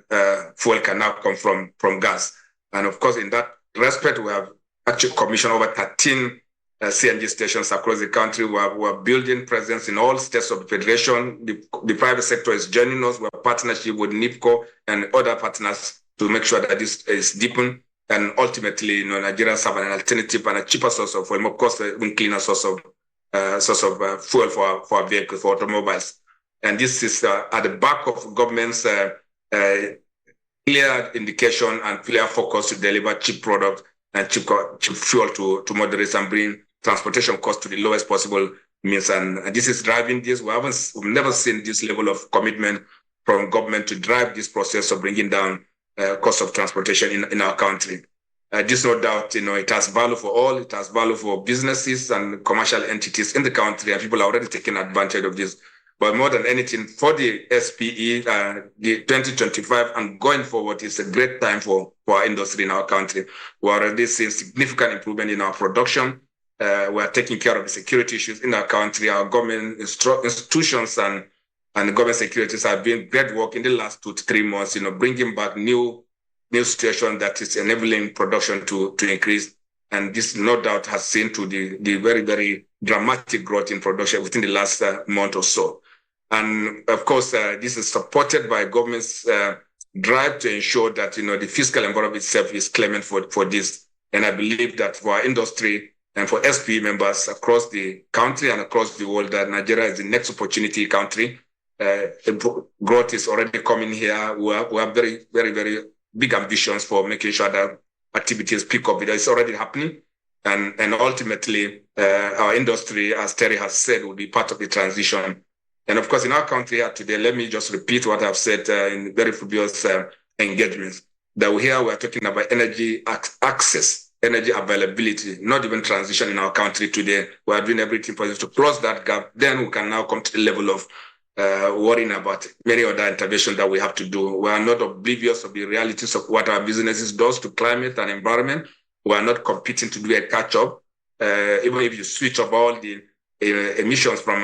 fuel can now come from gas. And of course, in that respect, we have actually commissioned over 13 CNG stations across the country. We're building presence in all states of the Federation. The private sector is joining us. We're partnership with NIPCO and other partners to make sure that this is deepened. And ultimately, Nigerians have an alternative and a cheaper source of, or more cost, even cleaner source of fuel for our vehicles, for automobiles. And this is at the back of government's clear indication and clear focus to deliver cheap product and cheap fuel to moderates and bring transportation costs to the lowest possible means. And this is driving this. We've never seen this level of commitment from government to drive this process of bringing down cost of transportation in our country. This, no doubt, it has value for all. It has value for businesses and commercial entities in the country, and people are already taking advantage of this. But more than anything, for the SPE, the 2025 and going forward is a great time for our industry in our country. We're already seeing significant improvement in our production. We're taking care of the security issues in our country. Our government institutions and government securities have been great work in the last 2 to 3 months, bringing back new situation that is enabling production to increase. And this, no doubt, has seen to the very, very dramatic growth in production within the last month or so. And of course, this is supported by government's drive to ensure that, the fiscal environment itself is clement for this. And I believe that for our industry and for SPE members across the country and across the world, that Nigeria is the next opportunity country. Growth is already coming here. We have very, very, very big ambitions for making sure that activities pick up. It's already happening. And ultimately, our industry, as Terry has said, will be part of the transition. And of course, in our country here today, let me just repeat what I've said in very previous engagements, that we're talking about energy access, energy availability, not even transition in our country today. We are doing everything possible to close that gap. Then we can now come to the level of worrying about many other interventions that we have to do. We are not oblivious of the realities of what our businesses does to climate and environment. We are not competing to do a catch-up. Even if you switch off all the emissions from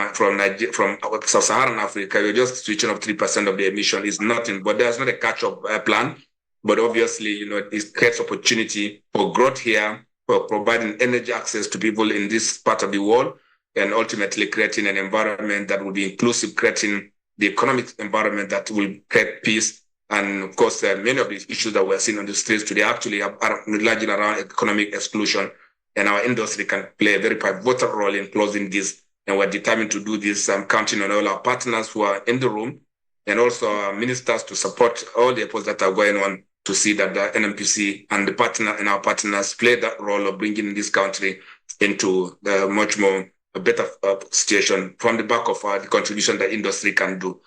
Sub-Saharan Africa, you're just switching off 3% of the emission. Is nothing, but there's not a catch-up plan. But obviously, it creates opportunity for growth here, for providing energy access to people in this part of the world, and ultimately creating an environment that will be inclusive, creating the economic environment that will create peace. And of course, many of these issues that we're seeing on the streets today actually are largely around economic exclusion. And our industry can play a very pivotal role in closing this. And we're determined to do this. I'm counting on all our partners who are in the room and also our ministers to support all the efforts that are going on to see that the NMPC and the partner and our partners play that role of bringing this country into the much more a better situation from the back of the contribution that industry can do.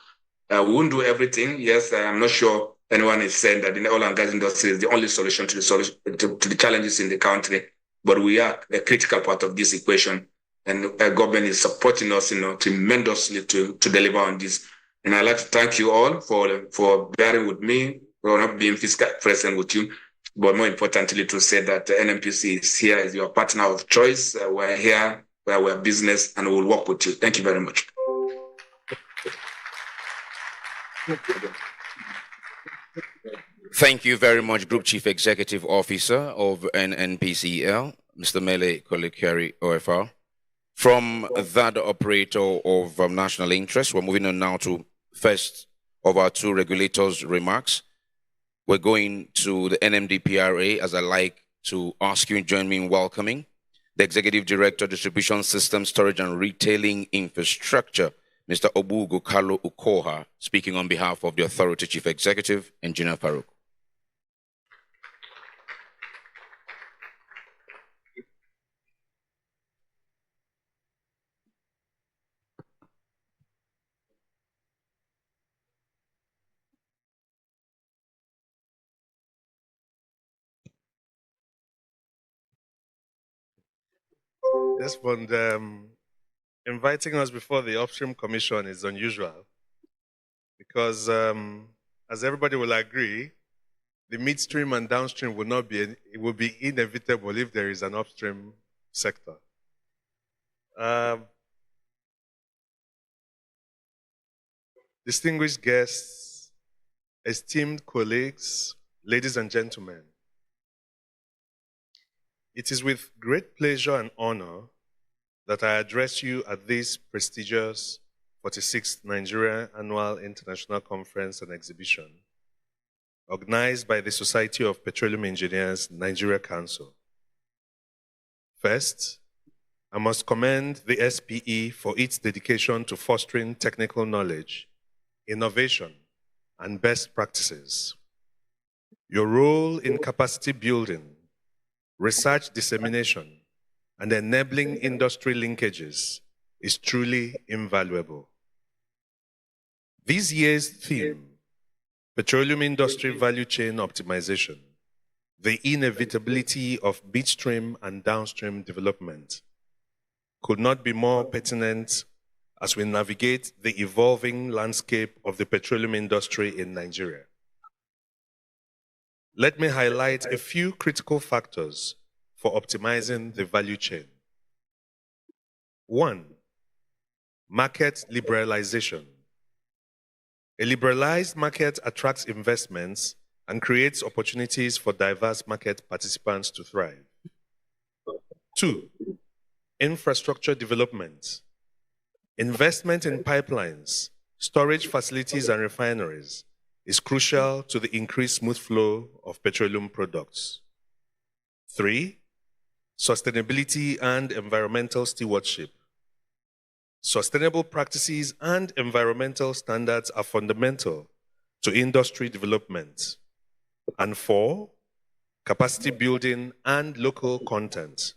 We won't do everything. Yes, I'm not sure anyone is saying that the oil and gas industry is the only solution to the challenges in the country, but we are a critical part of this equation, and our government is supporting us, tremendously to deliver on this. And I'd like to thank you all for bearing with me, for not being physically present with you, but more importantly to say that the NMPC is here as your partner of choice. We're here, we're business, and we'll work with you. Thank you very much. Thank you very much, Group Chief Executive Officer of NNPCL, Mr. Mele Kolekari OFR. From that operator of national interest, we're moving on now to first of our 2 regulators' remarks. We're going to the NMDPRA, as I like to ask you and join me in welcoming the Executive Director, Distribution System, Storage and Retailing Infrastructure, Mr. Obugo Kalo Ukoha, speaking on behalf of the Authority Chief Executive, Engineer Farouk. Yes, but inviting us before the Upstream Commission is unusual because, as everybody will agree, the midstream and downstream will not be, it will be inevitable if there is an upstream sector. Distinguished guests, esteemed colleagues, ladies and gentlemen, it is with great pleasure and honor that I address you at this prestigious 46th Nigeria Annual International Conference and Exhibition, organized by the Society of Petroleum Engineers Nigeria Council. First, I must commend the SPE for its dedication to fostering technical knowledge, innovation, and best practices. Your role in capacity building, research dissemination, and enabling industry linkages is truly invaluable. This year's theme, Petroleum Industry Value Chain Optimization, the inevitability of midstream and downstream development, could not be more pertinent as we navigate the evolving landscape of the petroleum industry in Nigeria. Let me highlight a few critical factors for optimizing the value chain. 1. Market liberalization. A liberalized market attracts investments and creates opportunities for diverse market participants to thrive. 2. Infrastructure development. Investment in pipelines, storage facilities, and refineries is crucial to the increased smooth flow of petroleum products. 3. Sustainability and environmental stewardship. Sustainable practices and environmental standards are fundamental to industry development. And 4. Capacity building and local content.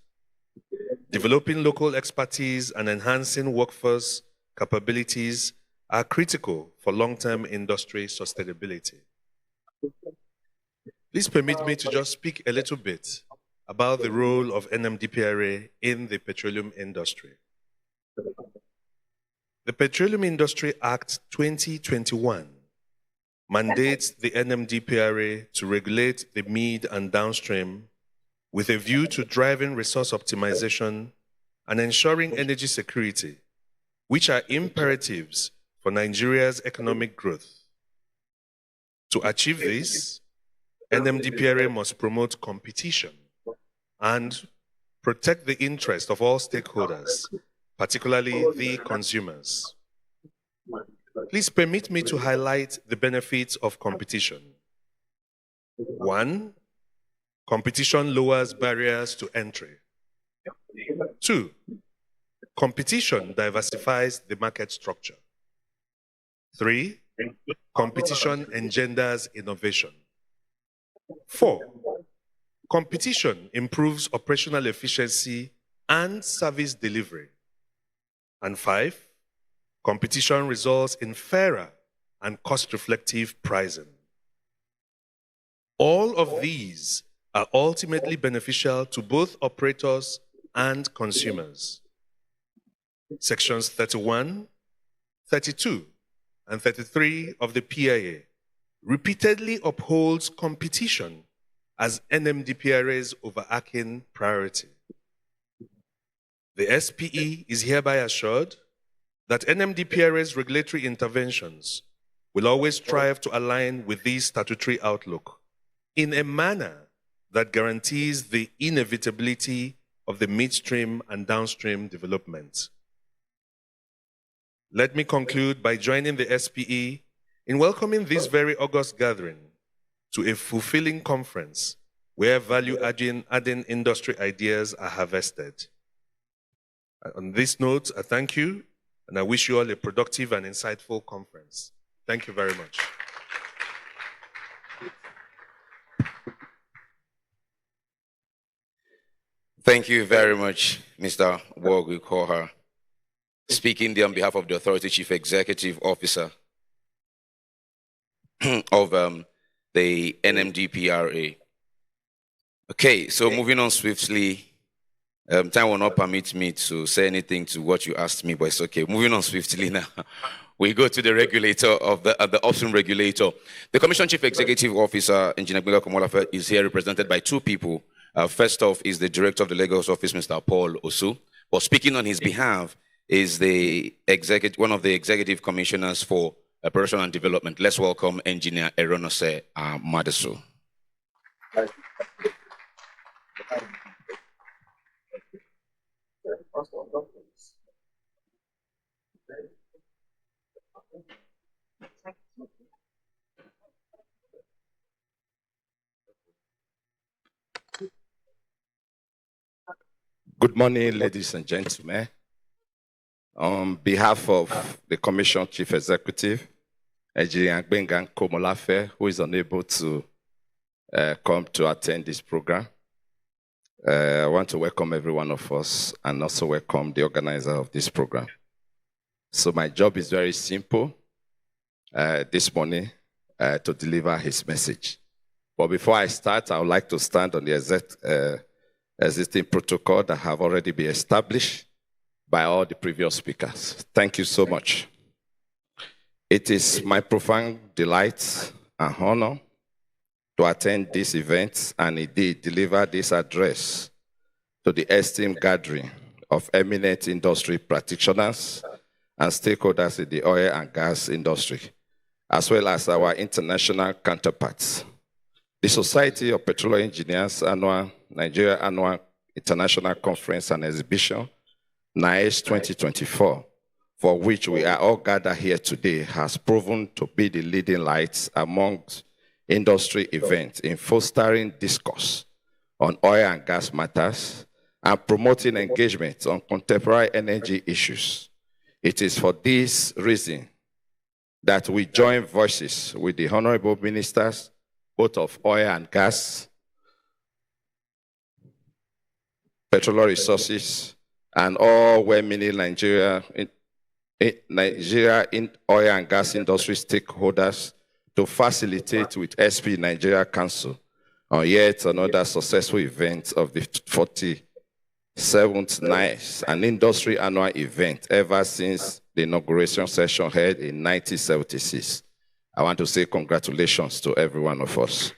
Developing local expertise and enhancing workforce capabilities are critical for long-term industry sustainability. Please permit me to just speak a little bit about the role of NMDPRA in the petroleum industry. The Petroleum Industry Act 2021 mandates the NMDPRA to regulate the mid and downstream with a view to driving resource optimization and ensuring energy security, which are imperatives for Nigeria's economic growth. To achieve this, NMDPRA must promote competition and protect the interest of all stakeholders, particularly the consumers. Please permit me to highlight the benefits of competition. 1. Competition lowers barriers to entry. 2. Competition diversifies the market structure. 3. Competition engenders innovation. 4. Competition improves operational efficiency and service delivery. And 5. Competition results in fairer and cost-reflective pricing. All of these are ultimately beneficial to both operators and consumers. Sections 31, 32, and 33 of the PIA repeatedly upholds competition as NMDPRA's overarching priority. The SPE is hereby assured that NMDPRA's regulatory interventions will always strive to align with this statutory outlook in a manner that guarantees the inevitability of the midstream and downstream development. Let me conclude by joining the SPE in welcoming this very august gathering to a fulfilling conference where value-adding industry ideas are harvested. On this note, I thank you, and I wish you all a productive and insightful conference. Thank you very much. Thank you very much, Mr. Wogu Koha. Speaking there on behalf of the Authority Chief Executive Officer of the NMDPRA. Okay, so moving on swiftly. Time will not permit me to say anything to what you asked me, but it's okay. Moving on swiftly now. We go to the regulator of the upstream regulator. The Commission Chief Executive Officer, Engineer Benga Komolafe, is here represented by two people. First off is the Director of the Lagos Office, Mr. Paul Osu. But speaking on his behalf is the one of the Executive Commissioners for Operation and Development. Let's welcome Engineer Eronose Madesu. Good morning, ladies and gentlemen. On behalf of the Commission Chief Executive, Engineer Benga Komolafe, who is unable to come to attend this program, I want to welcome every one of us and also welcome the organizer of this program. So my job is very simple this morning to deliver his message. But before I start, I would like to stand on the existing protocol that have already been established by all the previous speakers. Thank you so much. It is my profound delight and honor to attend this event and indeed deliver this address to the esteemed gathering of eminent industry practitioners and stakeholders in the oil and gas industry, as well as our international counterparts. The Society of Petroleum Engineers Nigeria Annual International Conference and Exhibition, NAICE 2024, for which we are all gathered here today, has proven to be the leading light amongst industry events in fostering discourse on oil and gas matters and promoting engagement on contemporary energy issues. It is for this reason that we join voices with the honorable ministers, both of oil and gas, petroleum resources, and all well-meaning Nigeria in oil and gas industry stakeholders to facilitate with SP Nigeria Council on yet another successful event of the 47th NAICE, an industry annual event ever since the inauguration session held in 1976. I want to say congratulations to every one of us.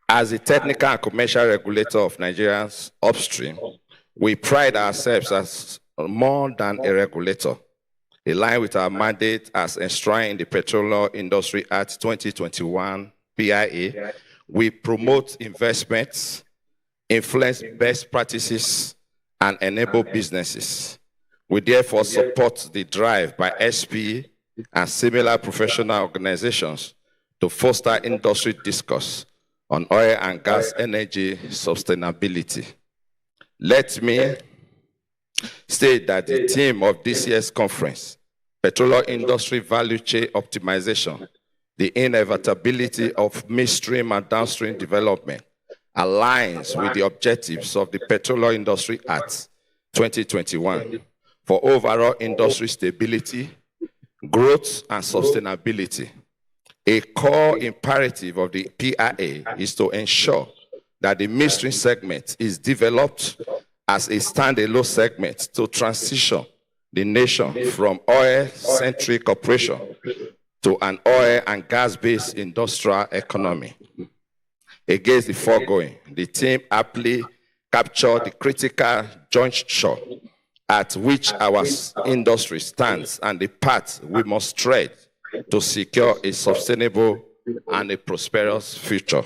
As the technical and commercial regulator of Nigeria's upstream, we pride ourselves as more than a regulator. In line with our mandate as enshrined in the Petroleum Industry Act 2021 PIA, we promote investments, influence best practices, and enable businesses. We therefore support the drive by SPE and similar professional organizations to foster industry discourse on oil and gas energy sustainability. Let me state that the theme of this year's conference, Petroleum Industry Value Chain Optimization, the inevitability of midstream and downstream development, aligns with the objectives of the Petroleum Industry Act 2021 for overall industry stability, growth, and sustainability. A core imperative of the PIA is to ensure that the midstream segment is developed as a standalone segment to transition the nation from oil-centric operation to an oil and gas-based industrial economy. Against the foregoing, the team aptly captured the critical juncture at which our industry stands and the path we must tread to secure a sustainable and a prosperous future.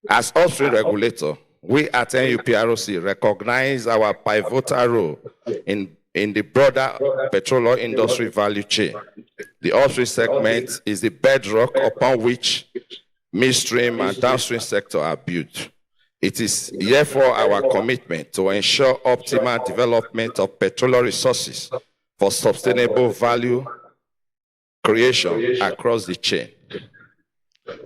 As upstream regulator, we at NUPROC recognize our pivotal role in the broader petroleum industry value chain. The upstream segment is the bedrock upon which midstream and downstream sector are built. It is therefore our commitment to ensure optimal development of petroleum resources for sustainable value creation across the chain.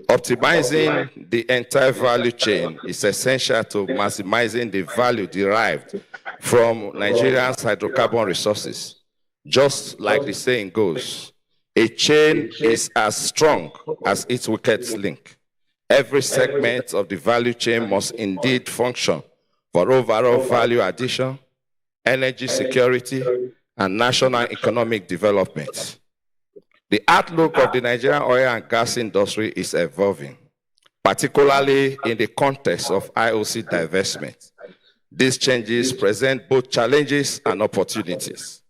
Optimizing the entire value chain is essential to maximizing the value derived from Nigeria's hydrocarbon resources. Just like the saying goes, a chain is as strong as its weakest link. Every segment of the value chain must indeed function for overall value addition, energy security, and national economic development. The outlook of the Nigerian oil and gas industry is evolving, particularly in the context of IOC divestment. These changes present both challenges and opportunities.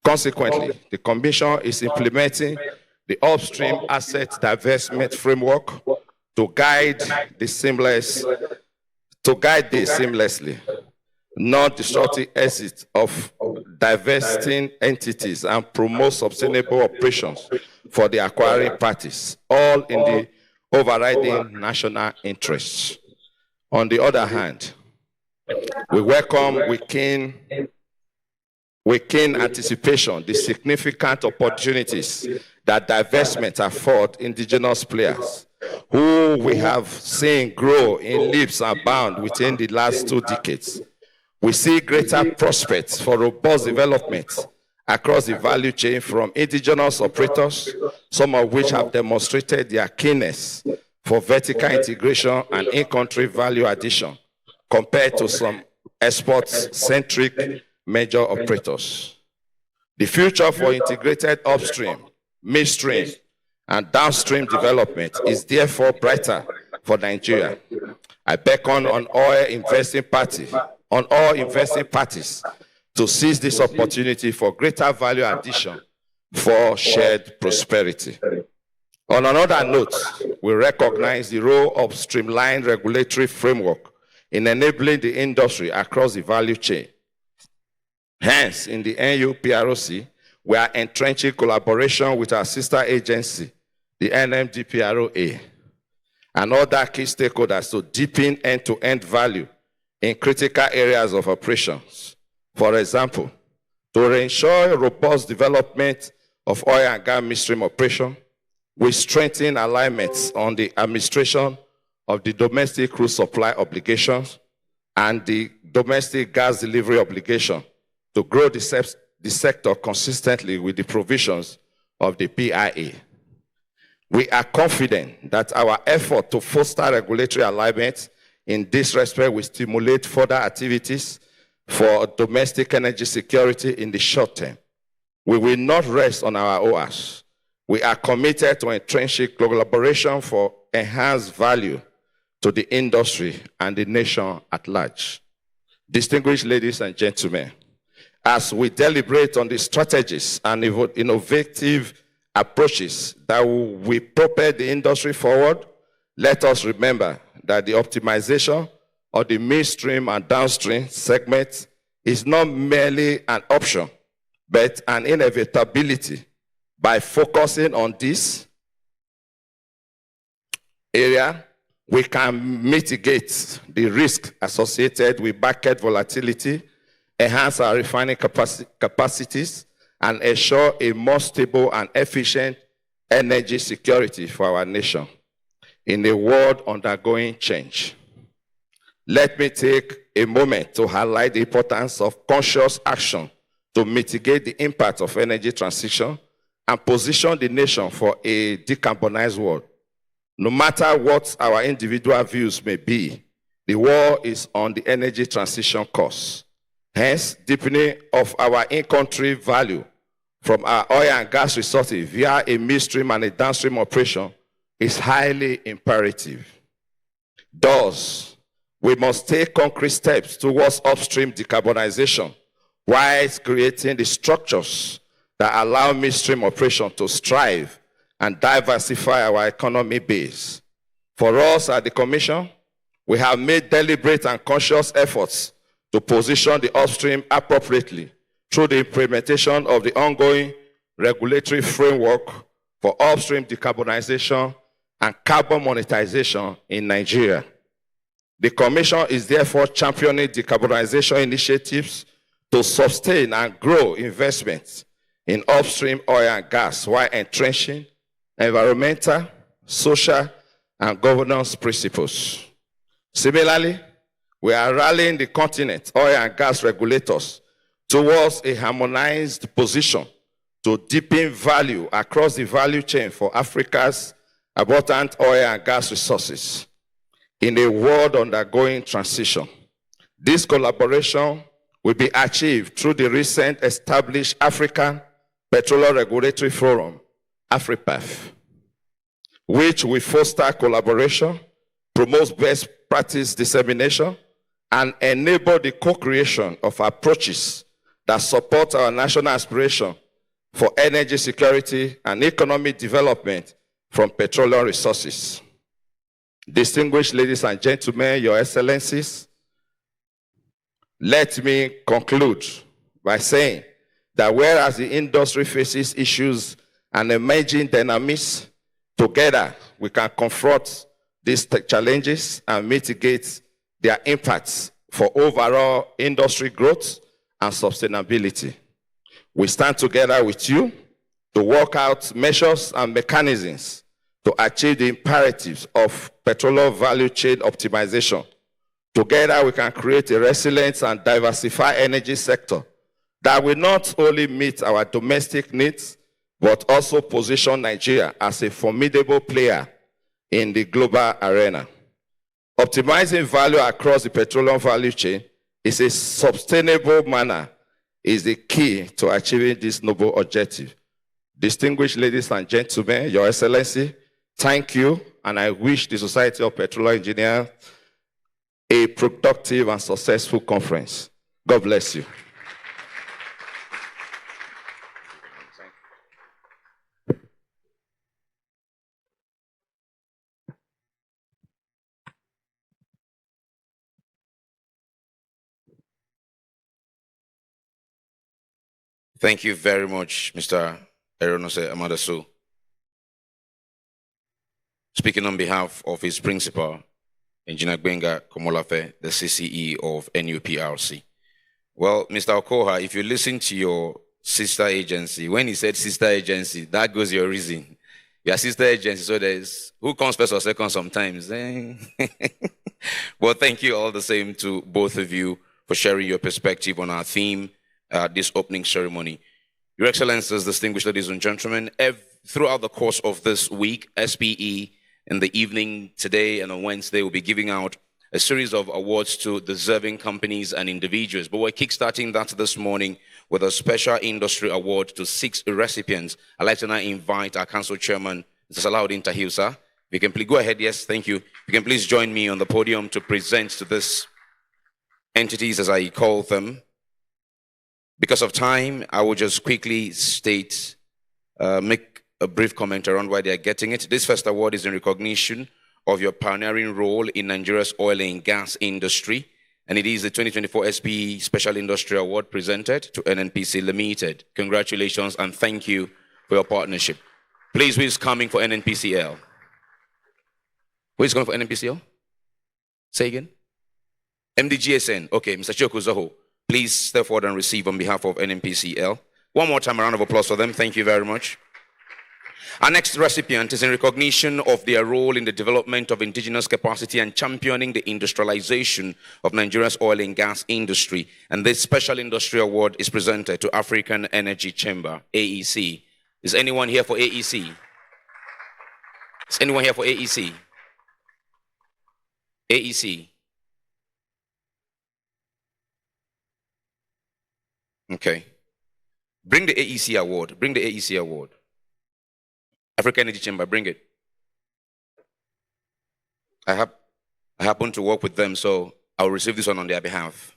Consequently, the Commission is implementing the upstream asset divestment framework to guide this seamlessly, non-destructive exit of divesting entities and promote sustainable operations for the acquiring parties, all in the overriding national interests. On the other hand, we welcome with keen anticipation the significant opportunities that divestment afford indigenous players, who we have seen grow in leaps and bounds within the last 2 decades. We see greater prospects for robust development across the value chain from indigenous operators, some of which have demonstrated their keenness for vertical integration and in-country value addition compared to some export-centric major operators. The future for integrated upstream, midstream, and downstream development is therefore brighter for Nigeria. I beckon on all investing parties to seize this opportunity for greater value addition for shared prosperity. On another note, we recognize the role of streamlined regulatory framework in enabling the industry across the value chain. Hence, in the NUPROC, we are entrenching collaboration with our sister agency, the NMDPROA, and other key stakeholders to deepen end-to-end value in critical areas of operations. For example, to ensure robust development of oil and gas midstream operation, we strengthen alignments on the administration of the domestic crude supply obligations and the domestic gas delivery obligation to grow the sector consistently with the provisions of the PIA. We are confident that our effort to foster regulatory alignment in this respect will stimulate further activities for domestic energy security in the short term. We will not rest on our oars. We are committed to entrenching collaboration for enhanced value to the industry and the nation at large. Distinguished ladies and gentlemen, as we deliberate on the strategies and innovative approaches that will propel the industry forward, let us remember that the optimization of the midstream and downstream segments is not merely an option, but an inevitability. By focusing on this area, we can mitigate the risk associated with market volatility, enhance our refining capacities, and ensure a more stable and efficient energy security for our nation in a world undergoing change. Let me take a moment to highlight the importance of conscious action to mitigate the impact of energy transition and position the nation for a decarbonized world. No matter what our individual views may be, the war is on the energy transition course. Hence, deepening of our in-country value from our oil and gas resources via a midstream and a downstream operation is highly imperative. Thus, we must take concrete steps towards upstream decarbonization while creating the structures that allow midstream operation to strive and diversify our economy base. For us at the Commission, we have made deliberate and conscious efforts to position the upstream appropriately through the implementation of the ongoing regulatory framework for upstream decarbonization and carbon monetization in Nigeria. The Commission is therefore championing decarbonization initiatives to sustain and grow investments in upstream oil and gas while entrenching environmental, social, and governance principles. Similarly, we are rallying the continent oil and gas regulators towards a harmonized position to deepen value across the value chain for Africa's abundant oil and gas resources in a world undergoing transition. This collaboration will be achieved through the recent established African Petroleum Regulatory Forum, AFRIPAF, which will foster collaboration, promote best practice dissemination, and enable the co-creation of approaches that support our national aspiration for energy security and economic development from petroleum resources. Distinguished ladies and gentlemen, Your Excellencies, let me conclude by saying that whereas the industry faces issues and emerging dynamics, together we can confront these challenges and mitigate their impacts for overall industry growth and sustainability. We stand together with you to work out measures and mechanisms to achieve the imperatives of petroleum value chain optimization. Together, we can create a resilient and diversified energy sector that will not only meet our domestic needs, but also position Nigeria as a formidable player in the global arena. Optimizing value across the petroleum value chain is a sustainable manner, is the key to achieving this noble objective. Distinguished ladies and gentlemen, Your Excellency, thank you, and I wish the Society of Petroleum Engineers a productive and successful conference. God bless you. Thank you very much, Mr. Eronose Amadasu. Speaking on behalf of his principal, Engineer Benga Komolafe, the CCE of NUPRC. Well, Mr. Okoha, if you listen to your sister agency, when he said sister agency, that goes your reason. Your sister agency, so there's who comes first or second sometimes. Well, thank you all the same to both of you for sharing your perspective on our theme, this opening ceremony. Your Excellencies, distinguished ladies and gentlemen, throughout the course of this week, SPE in the evening today and on Wednesday will be giving out a series of awards to deserving companies and individuals. But we're kickstarting that this morning with a special industry award to 6 recipients. I'd like to now invite our council chairman, Mr. Salahuddin Tahir, sir. You can please go ahead. Yes, thank you. You can please join me on the podium to present to these entities, as I call them. Because of time, I will just quickly state, make a brief comment around why they are getting it. This first award is in recognition of your pioneering role in Nigeria's oil and gas industry, and it is the 2024 SPE Special Industry Award presented to NNPC Limited. Congratulations and thank you for your partnership. Please, who is coming for NNPCL? Who is coming for NNPCL? Say again? MDGSN. Okay, Mr. Chioku Zoho. Please step forward and receive on behalf of NNPCL. One more time, a round of applause for them. Thank you very much. Our next recipient is in recognition of their role in the development of indigenous capacity and championing the industrialization of Nigeria's oil and gas industry. And this special industry award is presented to African Energy Chamber, AEC. Is anyone here for AEC? Is anyone here for AEC? AEC. Okay. Bring the AEC award. Bring the AEC award. African Energy Chamber, bring it. I happen to work with them, so I'll receive this one on their behalf.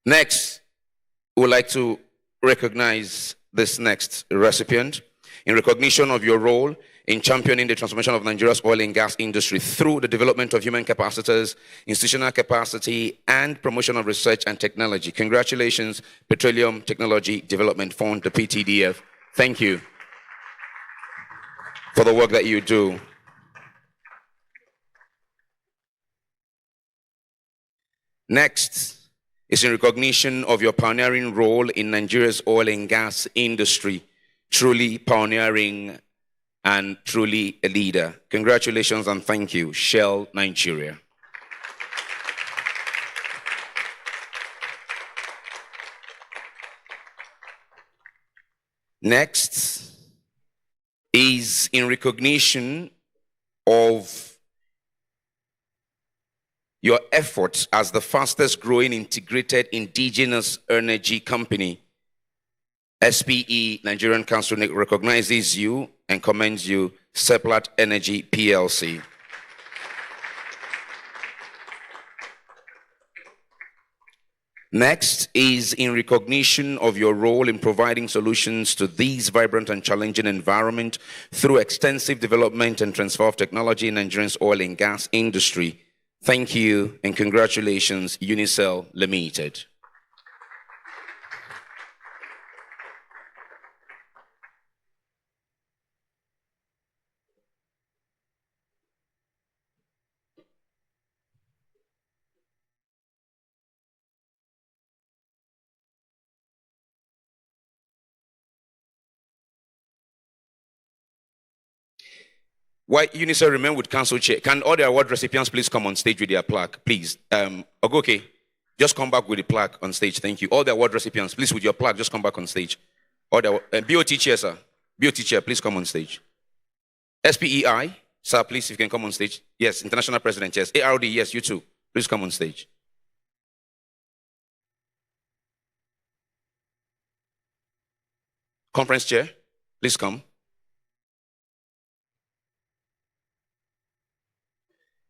Next, we would like to recognize this next recipient in recognition of your role in championing the transformation of Nigeria's oil and gas industry through the development of human capacities, institutional capacity, and promotion of research and technology. Congratulations, Petroleum Technology Development Fund, the PTDF. Thank you for the work that you do. Next is in recognition of your pioneering role in Nigeria's oil and gas industry, truly pioneering and truly a leader. Congratulations and thank you, Shell Nigeria. Next is in recognition of your efforts as the fastest growing integrated indigenous energy company. SPE Nigerian Council recognizes you and commends you, Seplat Energy PLC. Next is in recognition of your role in providing solutions to this vibrant and challenging environment through extensive development and transfer of technology in Nigeria's oil and gas industry. Thank you and congratulations, Unicel Limited. Why Unicel remain with council chair? Can all the award recipients please come on stage with their plaque, please? Ogoke, just come back with the plaque on stage. Thank you. All the award recipients, please, with your plaque, just come back on stage. All the BOT chair, sir. BOT chair, please come on stage. SPEI, sir, please, if you can come on stage. Yes, international president, yes. ARD, yes, you too. Please come on stage. Conference chair, please come.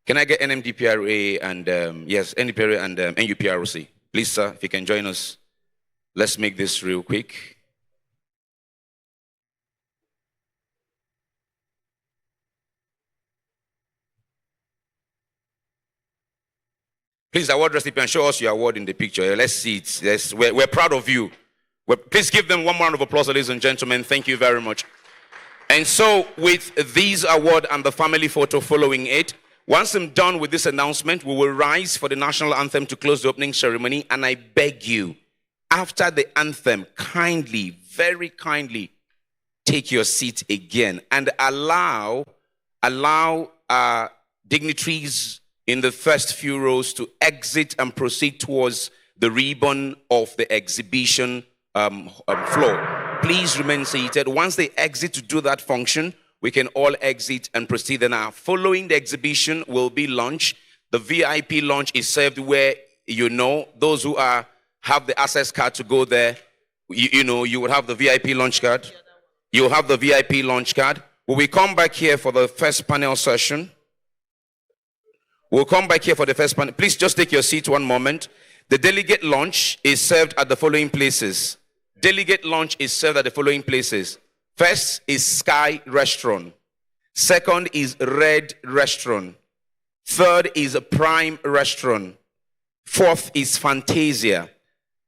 Can I get NMDPRA and, yes, NDPRA and NUPROC? Please, sir, if you can join us. Let's make this real quick. Please, award recipient, show us your award in the picture. Let's see it. Yes, we're proud of you. Please give them one round of applause, ladies and gentlemen. Thank you very much. And so, with these award and the family photo following it, once I'm done with this announcement, we will rise for the national anthem to close the opening ceremony. And I beg you, after the anthem, kindly, very kindly, take your seat again and allow dignitaries in the first few rows to exit and proceed towards the ribbon of the exhibition floor. Please remain seated. Once they exit to do that function, we can all exit and proceed. And following the exhibition will be lunch. The VIP lunch is served where, those who have the access card to go there, you will have the VIP lunch card. You'll have the VIP lunch card. Will we come back here for the first panel session? We'll come back here for the first panel. Please just take your seat one moment. The delegate lunch is served at the following places. Delegate lunch is served at the following places. First is Sky Restaurant. Second is Red Restaurant. Third is a Prime Restaurant. Fourth is Fantasia.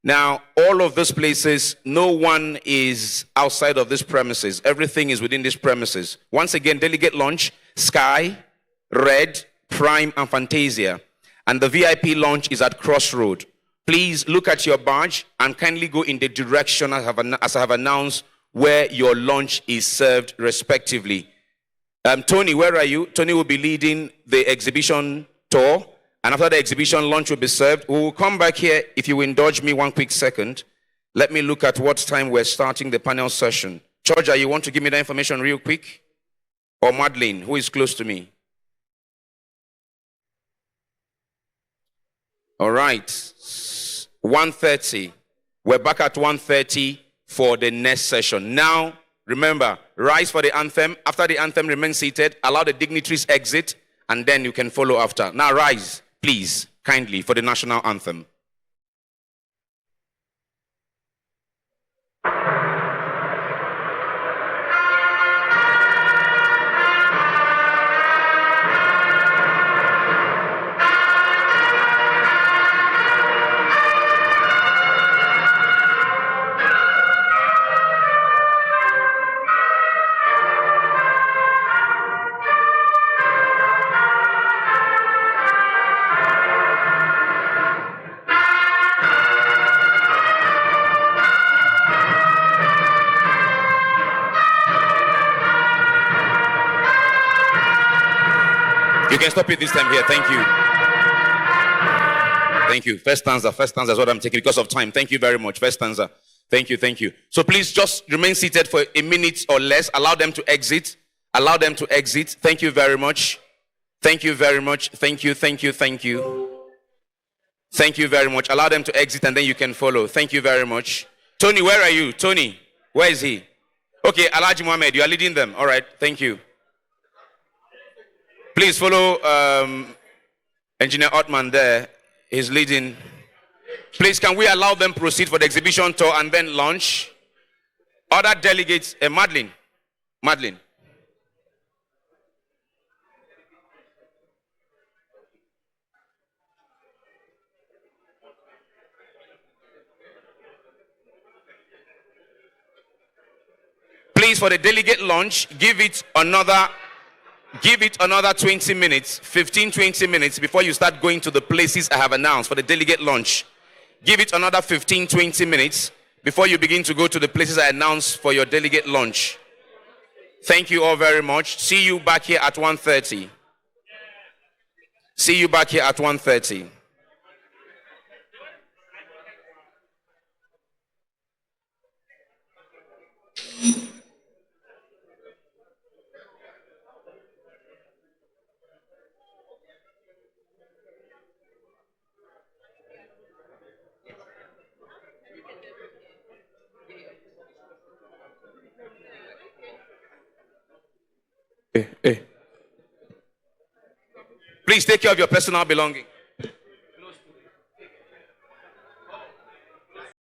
Now, all of those places, no one is outside of these premises. Everything is within these premises. Once again, delegate lunch, Sky, Red, Prime, and Fantasia. And the VIP lunch is at Crossroad. Please look at your badge and kindly go in the direction as I have announced where your lunch is served respectively. Tony, where are you? Tony will be leading the exhibition tour, and after the exhibition, lunch will be served. We will come back here. If you will indulge me one quick second, let me look at what time we're starting the panel session. Georgia, you want to give me that information real quick? Or Madeline, who is close to me? All right, 1:30. We're back at 1:30 for the next session. Now, remember, rise for the anthem. After the anthem, remain seated. Allow the dignitaries exit, and then you can follow after. Now, rise, please, kindly, for the national anthem. You can stop it this time here. Thank you. Thank you. First stanza is what I'm taking because of time. Thank you very much. First stanza. Thank you. So please just remain seated for a minute or less. Allow them to exit. Thank you very much. Thank you very much. Thank you. Thank you very much. Allow them to exit and then you can follow. Thank you very much. Tony, where are you? Tony, where is he? Okay, Alhaji Mohammed, you are leading them. All right, thank you. Please follow Engineer Ottman there. He's leading. Please, can we allow them proceed for the exhibition tour and then launch? Other delegates, Madeline. Please, for the delegate launch, give it another 20 minutes, 15, 20 minutes before you start going to the places I have announced for the delegate launch. Give it another 15, 20 minutes before you begin to go to the places I announced for your delegate launch. Thank you all very much. See you back here at 1:30. See you back here at 1:30. Please take care of your personal belongings.